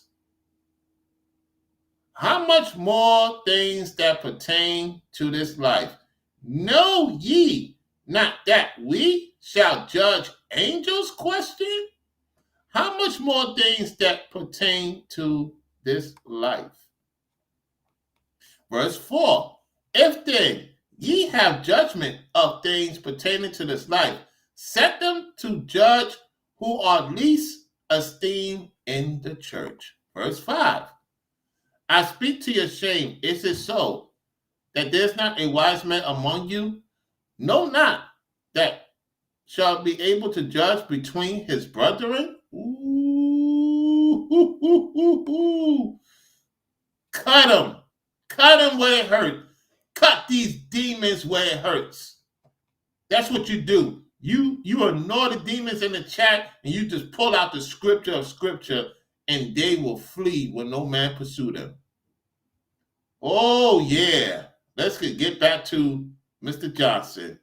How much more things that pertain to this life? Know ye not that we shall judge angels? Question. How much more things that pertain to this life? Verse 4. If then ye have judgment of things pertaining to this life, set them to judge who are least esteemed in the church. Verse 5. I speak to your shame. Is it so that there's not a wise man among you? No, not that shall be able to judge between his brethren? Ooh. Cut them. Cut them where it hurts. Cut these demons where it hurts. That's what you do. You ignore the demons in the chat and you just pull out the scripture of scripture and they will flee when no man pursue them. Oh yeah. Let's get back to Mr. Johnson.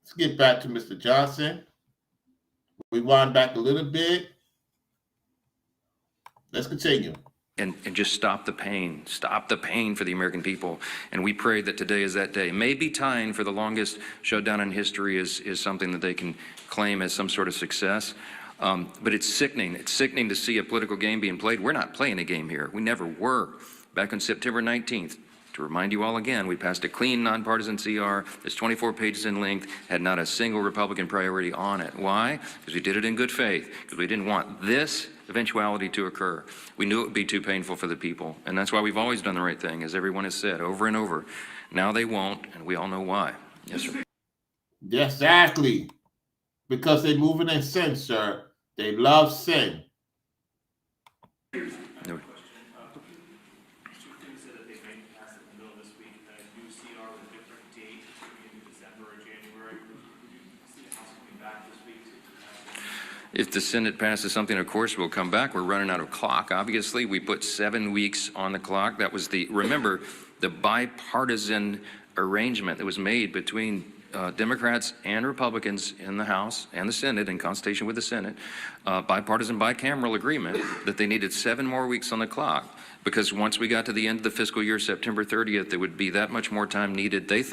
Let's get back to Mr. Johnson. Rewind back a little bit. Let's continue. And just stop the pain for the American people. And we pray that today is that day. Maybe tying for the longest shutdown in history is something that they can claim as some sort of success. But it's sickening. It's sickening to see a political game being played. We're not playing a game here. We never were. Back on September 19th, to remind you all again, we passed a clean, nonpartisan CR. It's 24 pages in length, had not a single Republican priority on it. Why? Because we did it in good faith, because we didn't want this eventuality to occur. We knew it would be too painful for the people, and that's why we've always done the right thing, as everyone has said over and over. Now they won't, and we all know why. Yes, sir. Exactly. Because they're moving in sin, sir. They love sin. No. If the Senate passes something, of course, we'll come back. We're running out of clock. Obviously, we put 7 weeks on the clock. That was remember, the bipartisan arrangement that was made between Democrats and Republicans in the House and the Senate, in consultation with the Senate, bipartisan bicameral agreement that they needed 7 more weeks on the clock. Because once we got to the end of the fiscal year, September 30th, there would be that much more time needed, they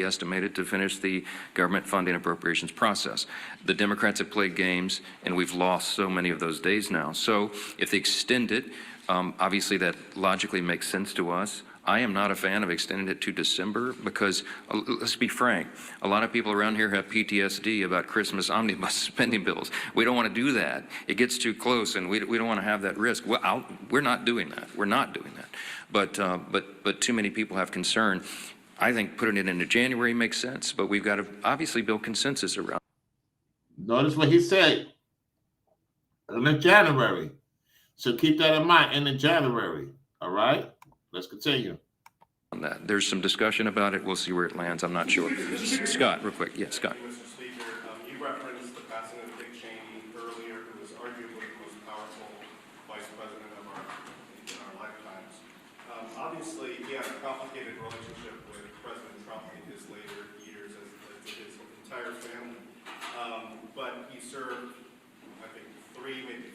estimated, to finish the government funding appropriations process. The Democrats have played games, and we've lost so many of those days now. So if they extend it, obviously that logically makes sense to us. I am not a fan of extending it to December because, let's be frank, a lot of people around here have PTSD about Christmas omnibus spending bills. We don't want to do that. It gets too close, and we don't want to have that risk. Well, we're not doing that. We're not doing that. But too many people have concern. I think putting it into January makes sense, but we've got to obviously build consensus around. Notice what he said. In January. So keep that in mind, in January. All right? Let's continue. On that. There's some discussion about it. We'll see where it lands. I'm not sure. Scott, real quick. Yeah, Scott. Mr. Speaker, you referenced the passing of Dick Cheney earlier, who was arguably the most powerful vice president in our lifetimes. Obviously, he had a complicated relationship with President Trump in his later years, as his entire family. But he served, I think, 3, maybe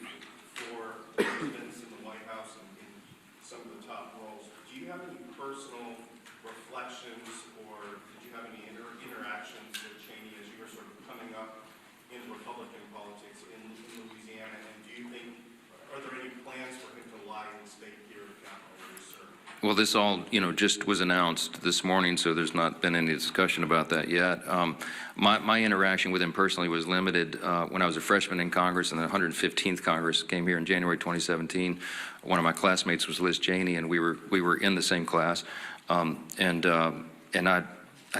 4 presidents in the White House and in some of the top roles. Do you have any personal reflections, or did you have any interactions with Cheney as you were sort of coming up in Republican politics in Louisiana? And do you think, are there any plans for him to lie in state here at the Capitol where he served? Well, this all, just was announced this morning, so there's not been any discussion about that yet. My interaction with him personally was limited when I was a freshman in Congress, and the 115th Congress came here in January 2017. One of my classmates was Liz Cheney, and we were in the same class. And I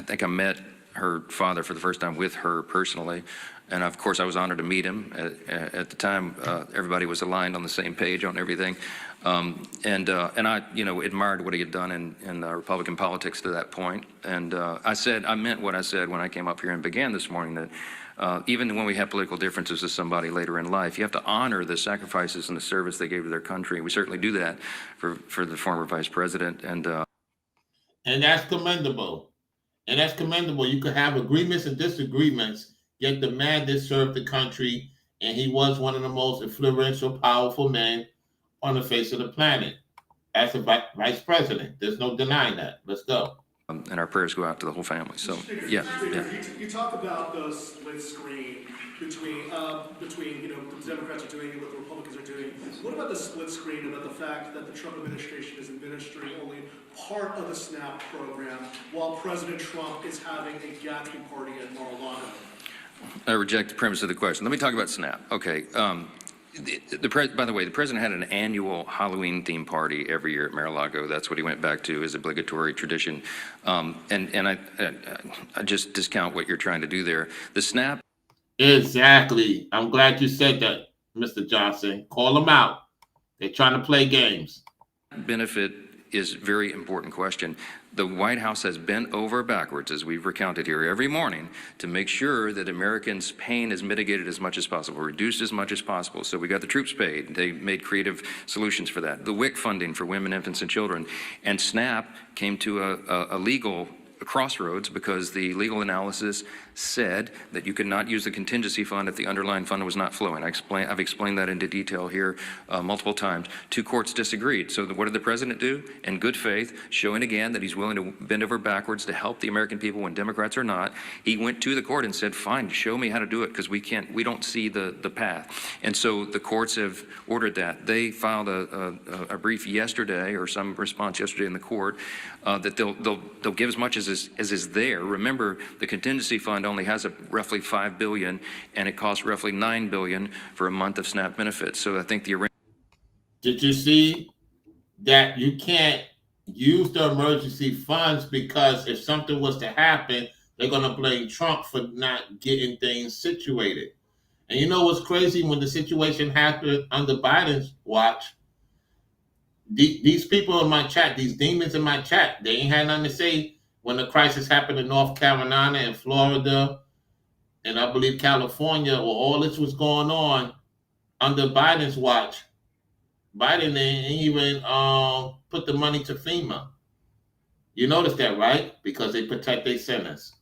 think I met her father for the first time with her personally. And of course, I was honored to meet him. At the time, everybody was aligned on the same page on everything. And I, admired what he had done in Republican politics to that point. And I meant what I said when I came up here and began this morning, that even when we have political differences with somebody later in life, you have to honor the sacrifices and the service they gave to their country. We certainly do that for the former vice president. And that's commendable. And that's commendable. You could have agreements and disagreements, yet the man did serve the country, and he was one of the most influential, powerful men on the face of the planet as a vice president. There's no denying that. Let's go. And our prayers go out to the whole family. So, yeah. You talk about the split screen between the Democrats are doing and what the Republicans are doing. What about the split screen about the fact that the Trump administration is administering only part of the SNAP program while President Trump is having a Gatsby party at Mar-a-Lago? I reject the premise of the question. Let me talk about SNAP. Okay. By the way, the president had an annual Halloween theme party every year at Mar-a-Lago. That's what he went back to as obligatory tradition. And I just discount what you're trying to do there. The SNAP. Exactly. I'm glad you said that, Mr. Johnson. Call them out. They're trying to play games. Benefit is a very important question. The White House has bent over backwards, as we've recounted here every morning, to make sure that Americans' pain is mitigated as much as possible, reduced as much as possible. So we got the troops paid. They made creative solutions for that. The WIC funding for women, infants, and children. And SNAP came to a legal crossroads because the legal analysis said that you could not use the contingency fund if the underlying fund was not flowing. I've explained that into detail here multiple times. Two courts disagreed. So what did the president do? In good faith, showing again that he's willing to bend over backwards to help the American people when Democrats are not, he went to the court and said, fine, show me how to do it because we don't see the path. And so the courts have ordered that. They filed a brief yesterday, or some response yesterday in the court, that they'll give as much as is there. Remember, the contingency fund only has roughly $5 billion, and it costs roughly $9 billion for a month of SNAP benefits. So I think the Did you see that you can't use the emergency funds because if something was to happen, they're going to blame Trump for not getting things situated. And you know what's crazy? When the situation happened under Biden's watch, these people in my chat, these demons in my chat, they ain't had nothing to say when the crisis happened in North Carolina and Florida, and I believe California, where all this was going on under Biden's watch. Biden ain't even put the money to FEMA. You notice that, right? Because they protect their centers.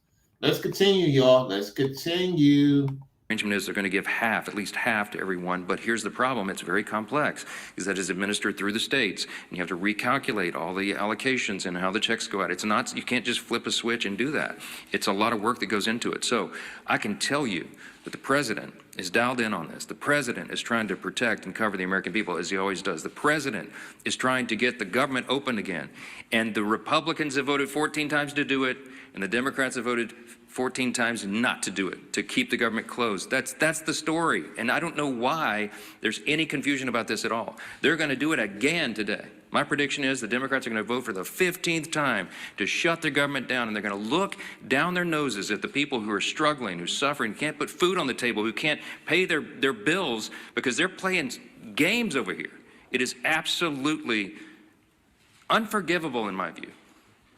Let's continue, y'all. Let's continue. arrangement is they're going to give half, at least half to everyone, but here's the problem, it's very complex, is that it's administered through the states, and you have to recalculate all the allocations and how the checks go out. It's not, you can't just flip a switch and do that. It's a lot of work that goes into it. So I can tell you that the president is dialed in on this. The president is trying to protect and cover the American people, as he always does. The president is trying to get the government open again, and the Republicans have voted 14 times to do it, and the Democrats have voted 14 times not to do it, to keep the government closed. That's the story. And I don't know why there's any confusion about this at all. They're going to do it again today. My prediction is the Democrats are going to vote for the 15th time to shut their government down, and they're going to look down their noses at the people who are struggling, who are suffering, can't put food on the table, who can't pay their bills because they're playing games over here. It is absolutely unforgivable in my view.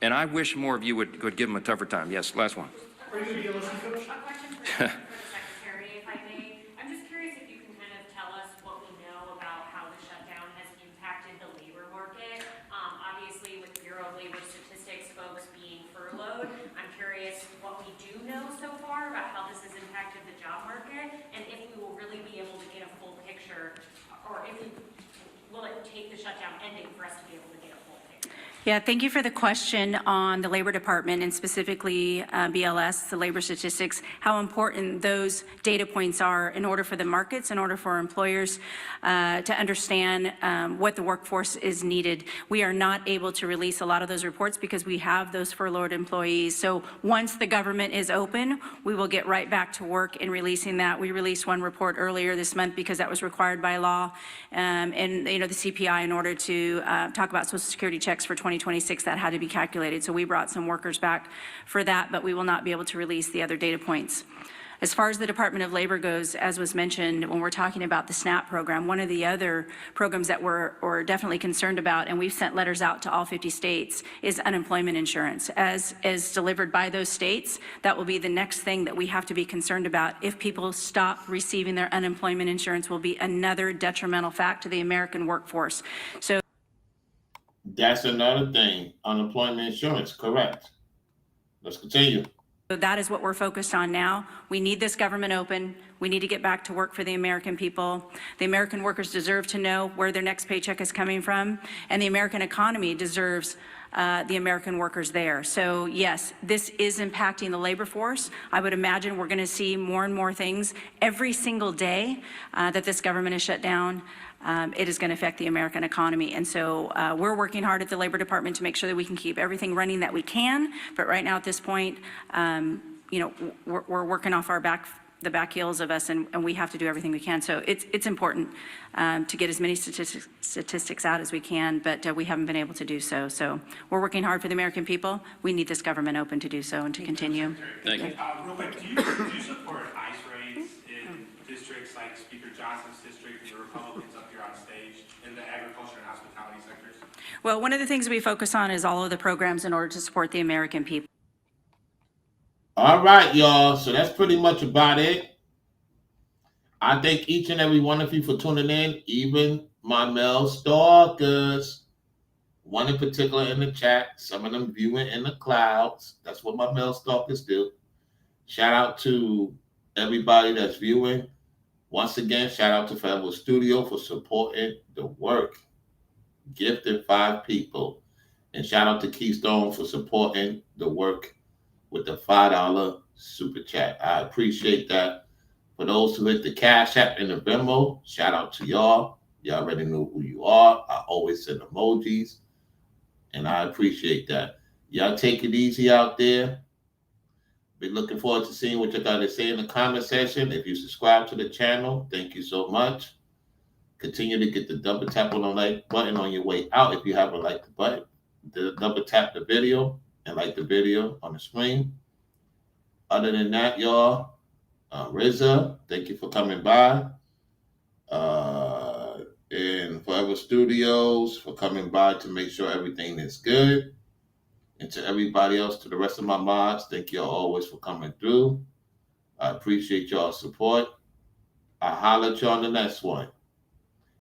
And I wish more of you would give them a tougher time. Yes, last one. A question for the Secretary, if I may. I'm just curious if you can kind of tell us what we know about how the shutdown has impacted the labor market. Obviously, with Bureau of Labor Statistics folks being furloughed, I'm curious what we do know so far about how this has impacted the job market, and if we will really be able to get a full picture, or if we, will it take the shutdown ending for us to be able to get a full picture? Yeah, thank you for the question on the Labor Department and specifically BLS, the labor statistics, how important those data points are in order for the markets, in order for employers to understand what the workforce is needed. We are not able to release a lot of those reports because we have those furloughed employees. So once the government is open, we will get right back to work in releasing that. We released one report earlier this month because that was required by law, and the CPI in order to talk about Social Security checks for 2026 that had to be calculated. So we brought some workers back for that, but we will not be able to release the other data points. As far as the Department of Labor goes, as was mentioned, when we're talking about the SNAP program, one of the other programs that we're definitely concerned about, and we've sent letters out to all 50 states, is unemployment insurance. As delivered by those states, that will be the next thing that we have to be concerned about. If people stop receiving their unemployment insurance, will be another detrimental fact to the American workforce. So that's another thing, unemployment insurance, correct. Let's continue. So that is what we're focused on now. We need this government open. We need to get back to work for the American people. The American workers deserve to know where their next paycheck is coming from, and the American economy deserves the American workers there. So yes, this is impacting the labor force. I would imagine we're going to see more and more things every single day that this government is shut down. It is going to affect the American economy. And so we're working hard at the Labor Department to make sure that we can keep everything running that we can. But right now at this point, we're working off our back the back heels of us, and we have to do everything we can. So it's important to get as many statistics out as we can, but we haven't been able to do so. So we're working hard for the American people. We need this government open to do so and to continue. Thank you. Real quick, do you support ICE raids in districts like Speaker Johnson's district and the Republicans up here on stage in the agriculture and hospitality sectors? Well, one of the things we focus on is all of the programs in order to support the American people. All right, y'all. So that's pretty much about it. I thank each and every one of you for tuning in, even my male stalkers. One in particular in the chat, some of them viewing in the clouds. That's what my male stalkers do. Shout out to everybody that's viewing. Once again, shout out to Forever Studio for supporting the work. Gifted 5 people. And shout out to Keystone for supporting the work with the $5 super chat. I appreciate that. For those who hit the Cash App and the Venmo, shout out to y'all. Y'all already know who you are. I always send emojis, and I appreciate that. Y'all take it easy out there. Be looking forward to seeing what you got to say in the comment section. If you subscribe to the channel, thank you so much. Continue to get the double tap on the like button on your way out if you haven't liked the button. Double tap the video and like the video on the screen. Other than that, y'all, Rizza, thank you for coming by. And Forever Studios for coming by to make sure everything is good. And to everybody else, to the rest of my mods, thank y'all always for coming through. I appreciate y'all's support. I'll holler at you on the next one.